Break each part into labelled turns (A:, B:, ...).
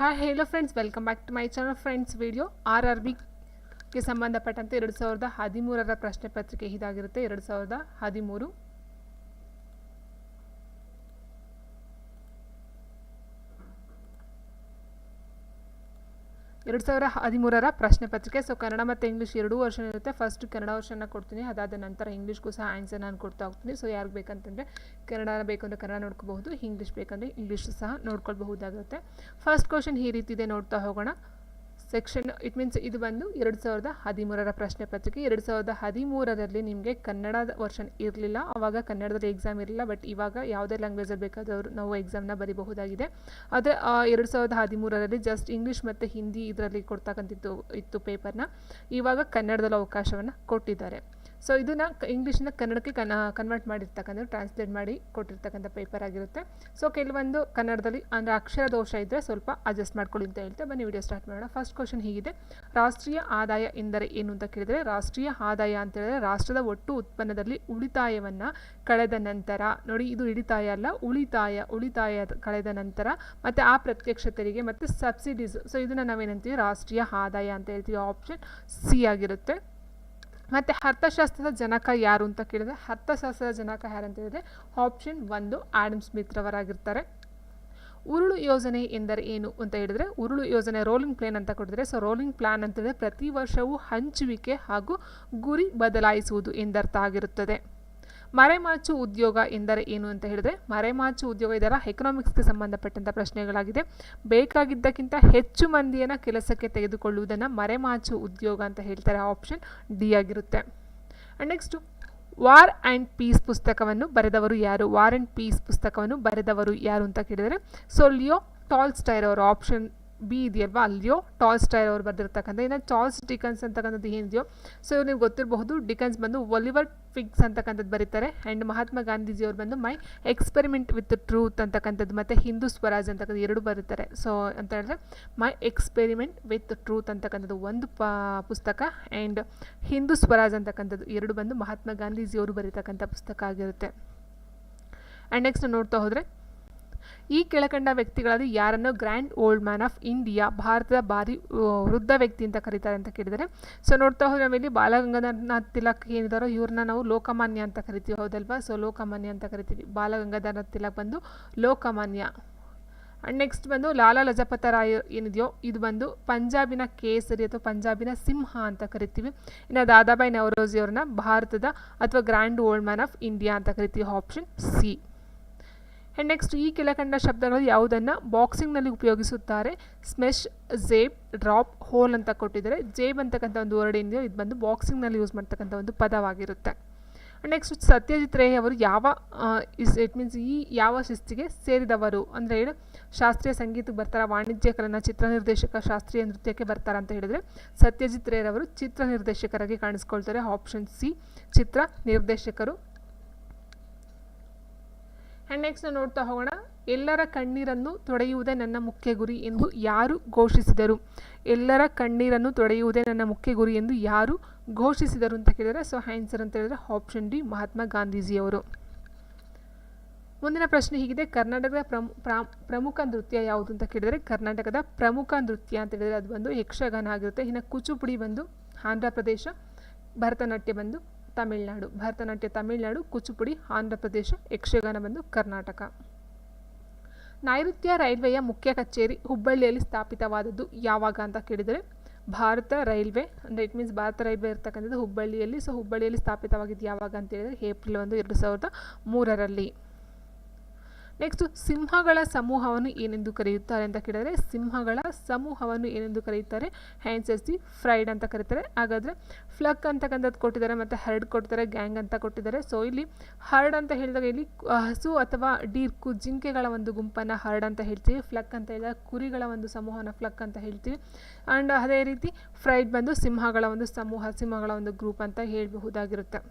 A: Hi hello friends, welcome back to my channel. Friends, video RRBಗೆ ಸಂಬಂಧಪಟ್ಟಂತೆ 2013ರ ಪ್ರಶ್ನೆ ಪತ್ರಿಕೆ ಇದಾಗಿರುತ್ತೆ. 2013 2013ರ ಪ್ರಶ್ನೆ ಪತ್ರಿಕೆ. ಸೊ ಕನ್ನಡ ಮತ್ತು ಇಂಗ್ಲೀಷ್ ಎರಡೂ ವರ್ಷನ್ ಇರುತ್ತೆ. ಫಸ್ಟ್ ಕನ್ನಡ ವರ್ಷನ ಕೊಡ್ತೀನಿ, ಅದಾದ ನಂತರ ಇಂಗ್ಲೀಷ್ಗೂ ಸಹ ಆನ್ಸರ್ ನಾನು ಕೊಡ್ತಾ ಹೋಗ್ತೀನಿ. ಸೊ ಯಾರಿಗೆ ಬೇಕಂತಂದರೆ ಕನ್ನಡ ಬೇಕಂದ್ರೆ ಕನ್ನಡ ನೋಡ್ಕೋಬಹುದು, ಇಂಗ್ಲೀಷ್ ಬೇಕಂದರೆ ಇಂಗ್ಲೀಷ್ ಸಹ ನೋಡ್ಕೊಳ್ಬಹುದಾಗುತ್ತೆ. ಫಸ್ಟ್ ಕ್ವಶನ್ ಈ ರೀತಿ ಇದೆ, ನೋಡ್ತಾ ಹೋಗೋಣ. ಸೆಕ್ಷನ್ ಇಟ್ ಮೀನ್ಸ್ ಇದು ಬಂದು 2013ರ ಪ್ರಶ್ನೆ ಪತ್ರಿಕೆ. 2013ರಲ್ಲಿ ನಿಮಗೆ ಕನ್ನಡದ ವರ್ಷನ್ ಇರಲಿಲ್ಲ, ಆವಾಗ ಕನ್ನಡದಲ್ಲಿ ಎಕ್ಸಾಮ್ ಇರಲಿಲ್ಲ. ಬಟ್ ಇವಾಗ ಯಾವುದೇ ಲ್ಯಾಂಗ್ವೇಜಲ್ಲಿ ಬೇಕಾದವರು ನಾವು ಎಕ್ಸಾಮ್ನ ಬರೀಬಹುದಾಗಿದೆ. ಆದರೆ 2013ರಲ್ಲಿ ಜಸ್ಟ್ ಇಂಗ್ಲೀಷ್ ಮತ್ತು ಹಿಂದಿ ಇದರಲ್ಲಿ ಇತ್ತು ಪೇಪರ್ನ. ಇವಾಗ ಕನ್ನಡದಲ್ಲಿ ಅವಕಾಶವನ್ನು ಕೊಟ್ಟಿದ್ದಾರೆ. ಸೊ ಇದನ್ನು ಇಂಗ್ಲೀಷಿಂದ ಕನ್ನಡಕ್ಕೆ ಕನ್ವರ್ಟ್ ಮಾಡಿರ್ತಕ್ಕಂಥ, ಟ್ರಾನ್ಸ್ಲೇಟ್ ಮಾಡಿ ಕೊಟ್ಟಿರ್ತಕ್ಕಂಥ ಪೇಪರ್ ಆಗಿರುತ್ತೆ. ಸೊ ಕೆಲವೊಂದು ಕನ್ನಡದಲ್ಲಿ ಅಂದರೆ ಅಕ್ಷರ ದೋಷ ಇದ್ದರೆ ಸ್ವಲ್ಪ ಅಡ್ಜಸ್ಟ್ ಮಾಡ್ಕೊಳ್ಳಿ ಅಂತ ಹೇಳ್ತಾ ಬನ್ನಿ ವಿಡಿಯೋ ಸ್ಟಾರ್ಟ್ ಮಾಡೋಣ. ಫಸ್ಟ್ ಕ್ವಶನ್ ಹೀಗಿದೆ, ರಾಷ್ಟ್ರೀಯ ಆದಾಯ ಎಂದರೆ ಏನು ಅಂತ ಕೇಳಿದರೆ, ರಾಷ್ಟ್ರೀಯ ಆದಾಯ ಅಂತ ಹೇಳಿದ್ರೆ ರಾಷ್ಟ್ರದ ಒಟ್ಟು ಉತ್ಪನ್ನದಲ್ಲಿ ಉಳಿತಾಯವನ್ನು ಕಳೆದ ನಂತರ, ನೋಡಿ ಇದು ಉಳಿತಾಯ ಅಲ್ಲ, ಉಳಿತಾಯ ಕಳೆದ ನಂತರ ಮತ್ತು ಆ ಪ್ರತ್ಯಕ್ಷ ತೆರಿಗೆ ಮತ್ತು ಸಬ್ಸಿಡೀಸ್. ಸೊ ಇದನ್ನು ನಾವೇನಂತೀವಿ ರಾಷ್ಟ್ರೀಯ ಆದಾಯ ಅಂತ ಹೇಳ್ತೀವಿ. ಆಪ್ಷನ್ ಸಿ ಆಗಿರುತ್ತೆ. ಮತ್ತು ಅರ್ಥಶಾಸ್ತ್ರದ ಜನಕ ಯಾರು ಅಂತ ಕೇಳಿದ್ರೆ, ಅರ್ಥಶಾಸ್ತ್ರದ ಜನಕ ಯಾರು ಅಂತ ಹೇಳಿದ್ರೆ ಆಪ್ಷನ್ 1 ಆಡಮ್ ಸ್ಮಿತ್ ರವರಾಗಿರ್ತಾರೆ. ಉರುಳು ಯೋಜನೆ ಎಂದರೆ ಏನು ಅಂತ ಹೇಳಿದ್ರೆ, ಉರುಳು ಯೋಜನೆ ರೋಲಿಂಗ್ ಪ್ಲಾನ್ ಅಂತ ಕೊಟ್ಟಿದ್ದಾರೆ. ಸೊ ರೋಲಿಂಗ್ ಪ್ಲಾನ್ ಅಂತ ಹೇಳಿದ್ರೆ ಪ್ರತಿ ವರ್ಷವೂ ಹಂಚುವಿಕೆ ಹಾಗೂ ಗುರಿ ಬದಲಾಯಿಸುವುದು ಎಂದರ್ಥ ಆಗಿರುತ್ತದೆ. ಮರೆಮಾಚು ಉದ್ಯೋಗ ಎಂದರೆ ಏನು ಅಂತ ಹೇಳಿದ್ರೆ, ಮರೆಮಾಚು ಉದ್ಯೋಗ ಇದರ ಎಕನಾಮಿಕ್ಸ್ಗೆ ಸಂಬಂಧಪಟ್ಟಂಥ ಪ್ರಶ್ನೆಗಳಾಗಿದೆ. ಬೇಕಾಗಿದ್ದಕ್ಕಿಂತ ಹೆಚ್ಚು ಮಂದಿಯನ್ನು ಕೆಲಸಕ್ಕೆ ತೆಗೆದುಕೊಳ್ಳುವುದನ್ನು ಮರೆಮಾಚು ಉದ್ಯೋಗ ಅಂತ ಹೇಳ್ತಾರೆ. ಆಪ್ಷನ್ ಡಿ ಆಗಿರುತ್ತೆ. And next war and peace ಪುಸ್ತಕವನ್ನು ಬರೆದವರು ಯಾರು? ವಾರ್ ಆ್ಯಂಡ್ ಪೀಸ್ ಪುಸ್ತಕವನ್ನು ಬರೆದವರು ಯಾರು ಅಂತ ಕೇಳಿದರೆ, ಸೊ ಲಿಯೋ ಟಾಲ್ಸ್ಟಾಯ್ ಅವರು. ಆಪ್ಷನ್ ಬಿ ಇದೆಯಲ್ವಾ, ಲಿಯೋ ಟಾಲ್ಸ್ಟಾಯ್ ಅವರು ಬರೆದಿರ್ತಕ್ಕಂಥ. ಇನ್ನು ಚಾರ್ಲ್ಸ್ ಡಿಕನ್ಸ್ ಅಂತಕ್ಕಂಥದ್ದು ಏನಿದೆಯೋ, ಸೊ ನೀವು ಗೊತ್ತಿರಬಹುದು, ಡಿಕನ್ಸ್ ಬಂದು ಒಲಿವರ್ ಟ್ವಿಗ್ಸ್ ಅಂತಕ್ಕಂಥದ್ದು ಬರೀತಾರೆ. ಆ್ಯಂಡ್ ಮಹಾತ್ಮ ಗಾಂಧೀಜಿಯವರು ಬಂದು ಮೈ ಎಕ್ಸ್ಪೆರಿಮೆಂಟ್ ವಿತ್ ಟ್ರೂತ್ ಅಂತಕ್ಕಂಥದ್ದು ಮತ್ತು ಹಿಂದೂ ಸ್ವರಾಜ್ ಅಂತಕ್ಕಂಥದ್ದು ಎರಡು ಬರೀತಾರೆ. ಸೊ ಅಂತ ಹೇಳಿದ್ರೆ ಮೈ ಎಕ್ಸ್ಪೆರಿಮೆಂಟ್ ವಿತ್ ಟ್ರೂತ್ ಅಂತಕ್ಕಂಥದ್ದು ಒಂದು ಪುಸ್ತಕ, ಆ್ಯಂಡ್ ಹಿಂದೂ ಸ್ವರಾಜ್ ಅಂತಕ್ಕಂಥದ್ದು ಎರಡು ಬಂದು ಮಹಾತ್ಮ ಗಾಂಧೀಜಿಯವರು ಬರೀತಕ್ಕಂಥ ಪುಸ್ತಕ ಆಗಿರುತ್ತೆ. ಆ್ಯಂಡ್ ನೆಕ್ಸ್ಟ್ ನೋಡ್ತಾ ಹೋದರೆ, ಈ ಕೆಳಕಂಡ ವ್ಯಕ್ತಿಗಳಲ್ಲಿ ಯಾರನ್ನು grand old man of India, ಭಾರತದ ಭಾರಿ ವೃದ್ಧ ವ್ಯಕ್ತಿ ಅಂತ ಕರೀತಾರೆ ಅಂತ ಕೇಳಿದರೆ, ಸೊ ನೋಡ್ತಾ ಹೋದ್ರೆ ನಾವಿಲ್ಲಿ ಬಾಲಗಂಗಾಧರನಾಥ್ ತಿಲಕ್ ಏನಿದಾರೋ ಇವ್ರನ್ನ ನಾವು ಲೋಕಮಾನ್ಯ ಅಂತ ಕರಿತೀವಿ, ಹೌದಲ್ವಾ? ಸೊ ಲೋಕಮಾನ್ಯ ಅಂತ ಕರಿತೀವಿ. ಬಾಲಗಂಗಾಧರನಾಥ್ ತಿಲಕ್ ಬಂದು ಲೋಕಮಾನ್ಯ. ಆ್ಯಂಡ್ ನೆಕ್ಸ್ಟ್ ಬಂದು ಲಾಲಾ ಲಜಪತ ರಾಯ್ ಏನಿದೆಯೋ ಇದು ಬಂದು ಪಂಜಾಬಿನ ಕೇಸರಿ ಅಥವಾ ಪಂಜಾಬಿನ ಸಿಂಹ ಅಂತ ಕರಿತೀವಿ. ಇನ್ನು ದಾದಾಬಾಯಿ ನವರೋಜಿ ಅವ್ರನ್ನ ಭಾರತದ ಅಥವಾ grand old man of India ಅಂತ ಕರಿತೀವಿ. Option C. ಆ್ಯಂಡ್ ನೆಕ್ಸ್ಟ್ ಈ ಕೆಳಕಂಡ ಶಬ್ದಗಳು ಯಾವುದನ್ನು ಬಾಕ್ಸಿಂಗ್ನಲ್ಲಿ ಉಪಯೋಗಿಸುತ್ತಾರೆ? ಸ್ಮೆಶ್, ಝೇಬ್, ಡ್ರಾಪ್, ಹೋಲ್ ಅಂತ ಕೊಟ್ಟಿದ್ದಾರೆ. ಜೇಬ್ ಅಂತಕ್ಕಂಥ ಒಂದು ವರ್ಡ್ ಏನಿದೆಯೋ ಇದು ಬಂದು ಬಾಕ್ಸಿಂಗ್ನಲ್ಲಿ ಯೂಸ್ ಮಾಡ್ತಕ್ಕಂಥ ಒಂದು ಪದವಾಗಿರುತ್ತೆ. ನೆಕ್ಸ್ಟ್ ಸತ್ಯಜಿತ್ ರೇ ಅವರು ಇಟ್ ಮೀನ್ಸ್ ಈ ಯಾವ ಶಿಸ್ತಿಗೆ ಸೇರಿದವರು ಅಂದರೆ ಹೇಳಿ, ಶಾಸ್ತ್ರೀಯ ಸಂಗೀತಕ್ಕೆ ಬರ್ತಾರೆ, ವಾಣಿಜ್ಯ ಕಲನ, ಚಿತ್ರ ನಿರ್ದೇಶಕ, ಶಾಸ್ತ್ರೀಯ ನೃತ್ಯಕ್ಕೆ ಬರ್ತಾರೆ ಅಂತ ಹೇಳಿದರೆ ಸತ್ಯಜಿತ್ ರೇ ಅವರು ಚಿತ್ರ ನಿರ್ದೇಶಕರಾಗಿ ಕಾಣಿಸ್ಕೊಳ್ತಾರೆ. ಆಪ್ಷನ್ ಸಿ ಚಿತ್ರ ನಿರ್ದೇಶಕರು. ಆ್ಯಂಡ್ ನೆಕ್ಸ್ಟ್ ನೋಡ್ತಾ ಹೋಗೋಣ, ಎಲ್ಲರ ಕಣ್ಣೀರನ್ನು ತೊಡೆಯುವುದೇ ನನ್ನ ಮುಖ್ಯ ಗುರಿ ಎಂದು ಯಾರು ಘೋಷಿಸಿದರು? ಎಲ್ಲರ ಕಣ್ಣೀರನ್ನು ತೊಡೆಯುವುದೇ ನನ್ನ ಮುಖ್ಯ ಗುರಿ ಎಂದು ಯಾರು ಘೋಷಿಸಿದರು ಅಂತ ಕೇಳಿದರೆ, ಸೊ ಆನ್ಸರ್ ಅಂತ ಹೇಳಿದರೆ ಆಪ್ಷನ್ ಡಿ ಮಹಾತ್ಮ ಗಾಂಧೀಜಿಯವರು. ಮುಂದಿನ ಪ್ರಶ್ನೆ ಹೀಗಿದೆ, ಕರ್ನಾಟಕದ ಪ್ರಮುಖ ನೃತ್ಯ ಯಾವುದು ಅಂತ ಕೇಳಿದರೆ, ಕರ್ನಾಟಕದ ಪ್ರಮುಖ ನೃತ್ಯ ಅಂತ ಹೇಳಿದರೆ ಅದು ಬಂದು ಯಕ್ಷಗಾನ ಆಗಿರುತ್ತೆ. ಇನ್ನು ಕೂಚುಪುಡಿ ಬಂದು ಆಂಧ್ರ ಪ್ರದೇಶ, ಭರತನಾಟ್ಯ ಬಂದು ತಮಿಳುನಾಡು. ಭರತನಾಟ್ಯ ತಮಿಳುನಾಡು, ಕೂಚುಪುಡಿ ಆಂಧ್ರ ಪ್ರದೇಶ, ಯಕ್ಷಗಾನ ಬಂದು ಕರ್ನಾಟಕ. ನೈಋತ್ಯ ರೈಲ್ವೆಯ ಮುಖ್ಯ ಕಚೇರಿ ಹುಬ್ಬಳ್ಳಿಯಲ್ಲಿ ಸ್ಥಾಪಿತವಾದದ್ದು ಯಾವಾಗ ಅಂತ ಕೇಳಿದರೆ, ಭಾರತ ರೈಲ್ವೆ ಅಂದರೆ ಇಟ್ ಮೀನ್ಸ್ ಭಾರತ ರೈಲ್ವೆ ಇರ್ತಕ್ಕಂಥದ್ದು ಹುಬ್ಬಳ್ಳಿಯಲ್ಲಿ. ಸೊ ಹುಬ್ಬಳ್ಳಿಯಲ್ಲಿ ಸ್ಥಾಪಿತವಾಗಿದ್ದು ಯಾವಾಗ ಅಂತ ಹೇಳಿದರೆ ಏಪ್ರಿಲ್ 1, 2003ರಲ್ಲಿ. ನೆಕ್ಸ್ಟು ಸಿಂಹಗಳ ಸಮೂಹವನ್ನು ಏನೆಂದು ಕರೆಯುತ್ತಾರೆ ಅಂತ ಕೇಳಿದರೆ, ಸಿಂಹಗಳ ಸಮೂಹವನ್ನು ಏನೆಂದು ಕರೆಯುತ್ತಾರೆ? ಆನ್ಸರ್ ಸಿ ಫ್ರೈಡ್ ಅಂತ ಕರೀತಾರೆ. ಹಾಗಾದರೆ ಫ್ಲಕ್ ಅಂತಕ್ಕಂಥದ್ದು ಕೊಟ್ಟಿದ್ದಾರೆ ಮತ್ತು ಹರ್ಡ್ ಕೊಟ್ಟಿದ್ದಾರೆ, ಗ್ಯಾಂಗ್ ಅಂತ ಕೊಟ್ಟಿದ್ದಾರೆ. ಸೊ ಇಲ್ಲಿ ಹರ್ಡ್ ಅಂತ ಹೇಳಿದಾಗ ಇಲ್ಲಿ ಹಸು ಅಥವಾ ಡೀರ್ ಜಿಂಕೆಗಳ ಒಂದು ಗುಂಪನ್ನು ಹರ್ಡ್ ಅಂತ ಹೇಳ್ತೀವಿ. ಫ್ಲಕ್ ಅಂತ ಹೇಳಿದಾಗ ಕುರಿಗಳ ಒಂದು ಸಮೂಹನ ಫ್ಲಕ್ ಅಂತ ಹೇಳ್ತೀವಿ. ಆ್ಯಂಡ್ ಅದೇ ರೀತಿ ಫ್ರೈಡ್ ಬಂದು ಸಿಂಹಗಳ ಒಂದು ಸಮೂಹ, ಸಿಂಹಗಳ ಒಂದು ಗ್ರೂಪ್ ಅಂತ ಹೇಳಬಹುದಾಗಿರುತ್ತೆ.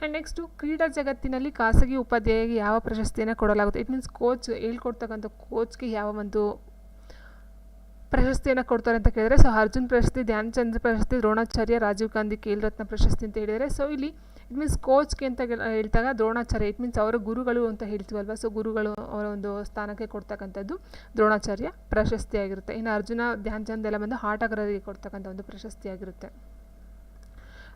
A: ಆ್ಯಂಡ್ ನೆಕ್ಸ್ಟು ಕ್ರೀಡಾ ಜಗತ್ತಿನಲ್ಲಿ ಖಾಸಗಿ ಉಪಾಧ್ಯಾಯರಿಗೆ ಯಾವ ಪ್ರಶಸ್ತಿಯನ್ನು ಕೊಡಲಾಗುತ್ತೆ? ಇಟ್ ಮೀನ್ಸ್ ಕೋಚ್ ಹೇಳ್ಕೊಡ್ತಕ್ಕಂಥ ಕೋಚ್ಗೆ ಯಾವ ಒಂದು ಪ್ರಶಸ್ತಿಯನ್ನು ಕೊಡ್ತಾರೆ ಅಂತ ಕೇಳಿದರೆ, ಸೊ ಅರ್ಜುನ್ ಪ್ರಶಸ್ತಿ, ಧ್ಯಾನ್ ಚಂದ್ರ ಪ್ರಶಸ್ತಿ, ದ್ರೋಣಾಚಾರ್ಯ, ರಾಜೀವ್ ಗಾಂಧಿ ಖೇಲ್ ರತ್ನ ಪ್ರಶಸ್ತಿ ಅಂತ ಹೇಳಿದರೆ, ಸೊ ಇಲ್ಲಿ ಇಟ್ ಮೀನ್ಸ್ ಕೋಚ್ಗೆ ಅಂತ ಹೇಳ್ತಾಗ ದ್ರೋಣಾಚಾರ್ಯ, ಇಟ್ ಮೀನ್ಸ್ ಅವರ ಗುರುಗಳು ಅಂತ ಹೇಳ್ತೀವಲ್ವ, ಸೊ ಗುರುಗಳು ಅವರ ಒಂದು ಸ್ಥಾನಕ್ಕೆ ಕೊಡ್ತಕ್ಕಂಥದ್ದು ದ್ರೋಣಾಚಾರ್ಯ ಪ್ರಶಸ್ತಿಯಾಗಿರುತ್ತೆ. ಇನ್ನು ಅರ್ಜುನ, ಧ್ಯಾನ್ ಚಂದ್ ಎಲ್ಲ ಬಂದು ಆಟಗಾರರಿಗೆ ಕೊಡ್ತಕ್ಕಂಥ ಒಂದು ಪ್ರಶಸ್ತಿಯಾಗಿರುತ್ತೆ.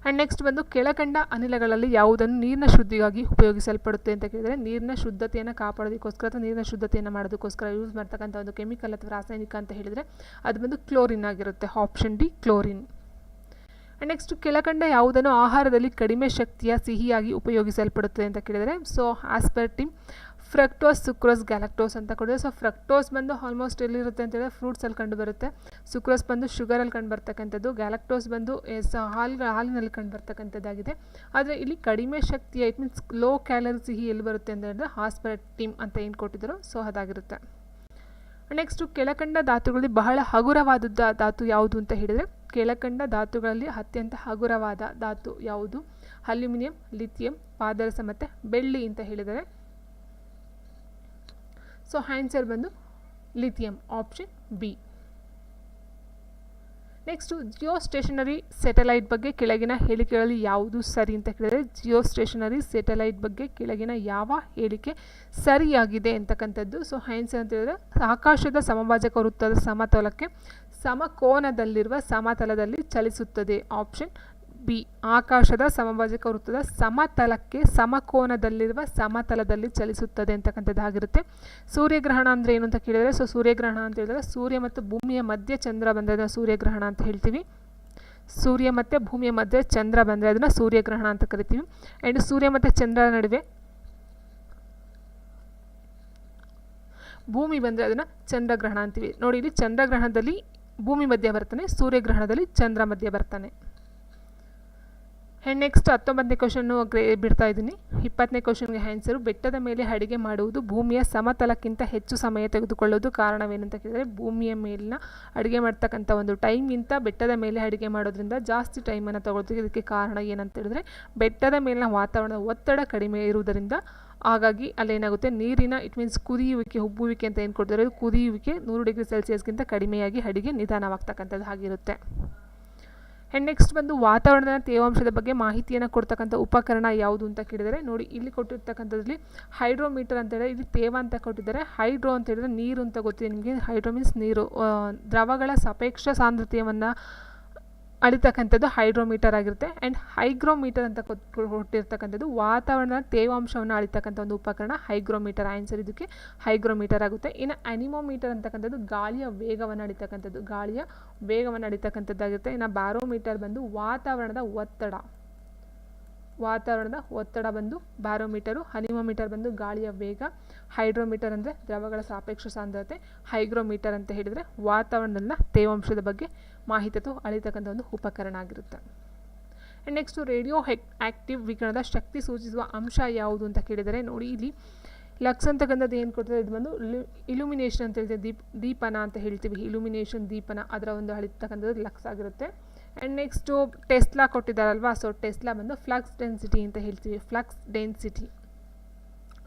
A: ಆ್ಯಂಡ್ ನೆಕ್ಸ್ಟ್ ಬಂದು ಕೆಳಕಂಡ ಅನಿಲಗಳಲ್ಲಿ ಯಾವುದನ್ನು ನೀರಿನ ಶುದ್ಧಿಗಾಗಿ ಉಪಯೋಗಿಸಲ್ಪಡುತ್ತೆ ಅಂತ ಕೇಳಿದರೆ, ನೀರಿನ ಶುದ್ಧತೆಯನ್ನು ಕಾಪಾಡೋದಕ್ಕೋಸ್ಕರ ಅಥವಾ ನೀರಿನ ಶುದ್ಧತೆಯನ್ನು ಮಾಡೋದಕ್ಕೋಸ್ಕರ ಯೂಸ್ ಮಾಡ್ತಕ್ಕಂಥ ಒಂದು ಕೆಮಿಕಲ್ ಅಥವಾ ರಾಸಾಯನಿಕ ಅಂತ ಹೇಳಿದರೆ ಅದು ಬಂದು ಕ್ಲೋರಿನ್ ಆಗಿರುತ್ತೆ. Option D chlorine. And next ಕೆಳಕಂಡ ಯಾವುದನ್ನು ಆಹಾರದಲ್ಲಿ ಕಡಿಮೆ ಶಕ್ತಿಯ ಸಿಹಿಯಾಗಿ ಉಪಯೋಗಿಸಲ್ಪಡುತ್ತದೆ ಅಂತ ಕೇಳಿದರೆ, ಸೊ ಆಸ್ಪರ್ಟಿಮ್, ಫ್ರಕ್ಟೋಸ್, ಸುಕ್ರೋಸ್, ಗ್ಯಾಲಕ್ಟೋಸ್ ಅಂತ ಕೊಡಿದೆ. ಸೊ ಫ್ರಕ್ಟೋಸ್ ಬಂದು ಆಲ್ಮೋಸ್ಟ್ ಎಲ್ಲಿರುತ್ತೆ ಅಂತ ಹೇಳಿದ್ರೆ ಫ್ರೂಟ್ಸಲ್ಲಿ ಕಂಡು ಬರುತ್ತೆ. ಸುಕ್ರೋಸ್ ಬಂದು ಶುಗರಲ್ಲಿ ಕಂಡು ಬರ್ತಕ್ಕಂಥದ್ದು. ಗ್ಯಾಲಕ್ಟೋಸ್ ಬಂದು ಹಾಲಿನಲ್ಲಿ ಕಂಡು ಬರ್ತಕ್ಕಂಥದ್ದಾಗಿದೆ. ಆದರೆ ಇಲ್ಲಿ ಕಡಿಮೆ ಶಕ್ತಿಯ, ಇಟ್ ಮೀನ್ಸ್ ಲೋ ಕ್ಯಾಲರಿ ಸಿಹಿ ಎಲ್ಲಿ ಬರುತ್ತೆ ಅಂತ ಹೇಳಿದ್ರೆ ಆಸ್ಪರ್ಟಿಮ್ ಅಂತ ಏನು ಕೊಟ್ಟಿದ್ರು, ಸೊ ಅದಾಗಿರುತ್ತೆ. ನೆಕ್ಸ್ಟು ಕೆಳಕಂಡ ಧಾತುಗಳಲ್ಲಿ ಬಹಳ ಹಗುರವಾದ ಧಾತು ಯಾವುದು ಅಂತ ಹೇಳಿದರೆ, ಕೆಳಕಂಡ ಧಾತುಗಳಲ್ಲಿ ಅತ್ಯಂತ ಹಗುರವಾದ ಧಾತು ಯಾವುದು? ಅಲ್ಯೂಮಿನಿಯಂ, ಲಿಥಿಯಂ, ಪಾದರಸ ಮತ್ತು ಬೆಳ್ಳಿ ಅಂತ ಹೇಳಿದರೆ, ಸೊ ಆನ್ಸರ್ ಬಂದು lithium, option B. Next geostationary satellite ಬಗ್ಗೆ ಕೆಳಗಿನ ಹೇಳಿಕೆಗಳಲ್ಲಿ ಯಾವುದು ಸರಿ ಅಂತ ಕೇಳಿದರೆ, ಜಿಯೋ ಸ್ಟೇಷನರಿ ಸ್ಯಾಟಲೈಟ್ ಬಗ್ಗೆ ಕೆಳಗಿನ ಯಾವ ಹೇಳಿಕೆ ಸರಿಯಾಗಿದೆ ಅಂತಕ್ಕಂಥದ್ದು. ಸೊ ಆನ್ಸರ್ ಅಂತ ಹೇಳಿದ್ರೆ ಆಕಾಶದ ಸಮಭಾಜಕ ವೃತ್ತದ ಸಮತಲಕ್ಕೆ ಸಮಕೋನದಲ್ಲಿರುವ ಸಮತಲದಲ್ಲಿ ಚಲಿಸುತ್ತದೆ. ಆಪ್ಷನ್ ಬಿ, ಆಕಾಶದ ಸಮಭಾಜಕ ವೃತ್ತದ ಸಮತಲಕ್ಕೆ ಸಮಕೋನದಲ್ಲಿರುವ ಸಮತಲದಲ್ಲಿ ಚಲಿಸುತ್ತದೆ ಅಂತಕ್ಕಂಥದ್ದಾಗಿರುತ್ತೆ. ಸೂರ್ಯಗ್ರಹಣ ಅಂದರೆ ಏನು ಅಂತ ಕೇಳಿದರೆ, ಸೊ ಸೂರ್ಯಗ್ರಹಣ ಅಂತ ಹೇಳಿದ್ರೆ ಸೂರ್ಯ ಮತ್ತು ಭೂಮಿಯ ಮಧ್ಯೆ ಚಂದ್ರ ಬಂದರೆ ಸೂರ್ಯಗ್ರಹಣ ಅಂತ ಹೇಳ್ತೀವಿ. ಸೂರ್ಯ ಮತ್ತು ಭೂಮಿಯ ಮಧ್ಯೆ ಚಂದ್ರ ಬಂದರೆ ಅದನ್ನು ಸೂರ್ಯಗ್ರಹಣ ಅಂತ ಕರಿತೀವಿ. ಆ್ಯಂಡ್ ಸೂರ್ಯ ಮತ್ತು ಚಂದ್ರನ ನಡುವೆ ಭೂಮಿ ಬಂದರೆ ಅದನ್ನು ಚಂದ್ರಗ್ರಹಣ ಅಂತೀವಿ. ನೋಡಿ, ಇಲ್ಲಿ ಚಂದ್ರಗ್ರಹಣದಲ್ಲಿ ಭೂಮಿ ಮಧ್ಯೆ ಬರ್ತಾನೆ, ಸೂರ್ಯಗ್ರಹಣದಲ್ಲಿ ಚಂದ್ರ ಮಧ್ಯೆ ಬರ್ತಾನೆ. ಆ್ಯಂಡ್ ನೆಕ್ಸ್ಟ್ 19ನೇ ಕ್ವಶನ್ನು ಬಿಡ್ತಾ ಇದ್ದೀನಿ. 20ನೇ ಕ್ವಶನ್ಗೆ ಆನ್ಸರು, ಬೆಟ್ಟದ ಮೇಲೆ ಅಡುಗೆ ಮಾಡುವುದು ಭೂಮಿಯ ಸಮತಲಕ್ಕಿಂತ ಹೆಚ್ಚು ಸಮಯ ತೆಗೆದುಕೊಳ್ಳೋದು ಕಾರಣವೇನಂತ ಕೇಳಿದರೆ, ಭೂಮಿಯ ಮೇಲಿನ ಅಡುಗೆ ಮಾಡ್ತಕ್ಕಂಥ ಒಂದು ಟೈಮ್ಗಿಂತ ಬೆಟ್ಟದ ಮೇಲೆ ಅಡುಗೆ ಮಾಡೋದ್ರಿಂದ ಜಾಸ್ತಿ ಟೈಮನ್ನು ತಗೊಳ್ತೀವಿ. ಇದಕ್ಕೆ ಕಾರಣ ಏನಂತ ಹೇಳಿದ್ರೆ, ಬೆಟ್ಟದ ಮೇಲಿನ ವಾತಾವರಣದ ಒತ್ತಡ ಕಡಿಮೆ ಇರುವುದರಿಂದ ಹಾಗಾಗಿ ಅಲ್ಲೇನಾಗುತ್ತೆ, ನೀರಿನ ಇಟ್ ಮೀನ್ಸ್ ಕುದಿಯುವಿಕೆ, ಉಬ್ಬುವಿಕೆ ಅಂತ ಏನು ಕೊಡ್ತಾರೆ, ಕುದಿಯುವಿಕೆ 100 ಡಿಗ್ರಿ ಸೆಲ್ಸಿಯಸ್ಗಿಂತ ಕಡಿಮೆಯಾಗಿ ಅಡುಗೆ ನಿಧಾನವಾಗ್ತಕ್ಕಂಥದ್ದು ಆಗಿರುತ್ತೆ. ಆ್ಯಂಡ್ ನೆಕ್ಸ್ಟ್ ಬಂದು ವಾತಾವರಣದ ತೇವಾಂಶದ ಬಗ್ಗೆ ಮಾಹಿತಿಯನ್ನು ಕೊಡ್ತಕ್ಕಂಥ ಉಪಕರಣ ಯಾವುದು ಅಂತ ಕೇಳಿದರೆ, ನೋಡಿ ಇಲ್ಲಿ ಕೊಟ್ಟಿರ್ತಕ್ಕಂಥದ್ರಲ್ಲಿ ಹೈಡ್ರೋಮೀಟರ್ ಅಂತ ಹೇಳಿದ್ರೆ ಇಲ್ಲಿ ತೇವ ಅಂತ ಕೊಟ್ಟಿದ್ದಾರೆ. ಹೈಡ್ರೋ ಅಂತ ಹೇಳಿದ್ರೆ ನೀರು ಅಂತ ಗೊತ್ತಿದೆ ನಿಮಗೆ. ಹೈಡ್ರೋ ಮೀನ್ಸ್ ನೀರು, ದ್ರವಗಳ ಸಾಪೇಕ್ಷ ಸಾಂದ್ರತೆಯನ್ನು ಅಳಿತಕ್ಕಂಥದ್ದು ಹೈಡ್ರೋಮೀಟರ್ ಆಗಿರುತ್ತೆ. ಆ್ಯಂಡ್ ಹೈಗ್ರೋಮೀಟರ್ ಅಂತ ಕೊಟ್ಟಿರ್ತಕ್ಕಂಥದ್ದು ವಾತಾವರಣದ ತೇವಾಂಶವನ್ನು ಅಳಿತಕ್ಕಂಥ ಒಂದು ಉಪಕರಣ ಹೈಗ್ರೋಮೀಟರ್. ಆನ್ಸರ್ ಇದಕ್ಕೆ ಹೈಗ್ರೋಮೀಟರ್ ಆಗುತ್ತೆ. ಇನ್ನು ಅನಿಮೋಮೀಟರ್ ಅಂತಕ್ಕಂಥದ್ದು ಗಾಳಿಯ ವೇಗವನ್ನು ಅಳಿತಕ್ಕಂಥದ್ದು, ಗಾಳಿಯ ವೇಗವನ್ನು ಅಳಿತಕ್ಕಂಥದ್ದಾಗಿರುತ್ತೆ. ಇನ್ನು ಬ್ಯಾರೋಮೀಟರ್ ಬಂದು ವಾತಾವರಣದ ಒತ್ತಡ ಬಂದು ಬ್ಯಾರೋಮೀಟರು. ಅನಿಮೋಮೀಟರ್ ಬಂದು ಗಾಳಿಯ ವೇಗ. ಹೈಡ್ರೋಮೀಟರ್ ಅಂದರೆ ದ್ರವಗಳ ಸಾಪೇಕ್ಷ ಸಾಂದ್ರತೆ. ಹೈಗ್ರೋಮೀಟರ್ ಅಂತ ಹೇಳಿದರೆ ವಾತಾವರಣದ ತೇವಾಂಶದ ಬಗ್ಗೆ ಮಾಹಿತಿ ಅಳಿತಕ್ಕಂಥ ಒಂದು ಉಪಕರಣ ಆಗಿರುತ್ತೆ. ಆ್ಯಂಡ್ ನೆಕ್ಸ್ಟು ರೇಡಿಯೋ ಆ್ಯಕ್ಟಿವ್ ವಿಕಿರಣದ ಶಕ್ತಿ ಸೂಚಿಸುವ ಅಂಶ ಯಾವುದು ಅಂತ ಕೇಳಿದರೆ, ನೋಡಿ ಇಲ್ಲಿ ಲಕ್ಸ್ ಅಂತಕ್ಕಂಥದ್ದು ಏನು ಕೊಡ್ತದೆ, ಇದು ಬಂದು ಇಲ್ಯುಮಿನೇಷನ್ ಅಂತ ಹೇಳ್ತೀವಿ, ದೀಪನ ಅಂತ ಹೇಳ್ತೀವಿ. ಇಲ್ಯುಮಿನೇಷನ್, ದೀಪನ, ಅದರ ಒಂದು ಅಳಿತಕ್ಕಂಥದ್ದು ಲಕ್ಸ್ ಆಗಿರುತ್ತೆ. ಆ್ಯಂಡ್ ನೆಕ್ಸ್ಟು ಟೆಸ್ಲಾ ಕೊಟ್ಟಿದ್ದಾರಲ್ವಾ, ಸೊ ಟೆಸ್ಲಾ ಬಂದು ಫ್ಲಕ್ಸ್ ಡೆನ್ಸಿಟಿ ಅಂತ ಹೇಳ್ತೀವಿ, ಫ್ಲಕ್ಸ್ ಡೆನ್ಸಿಟಿ.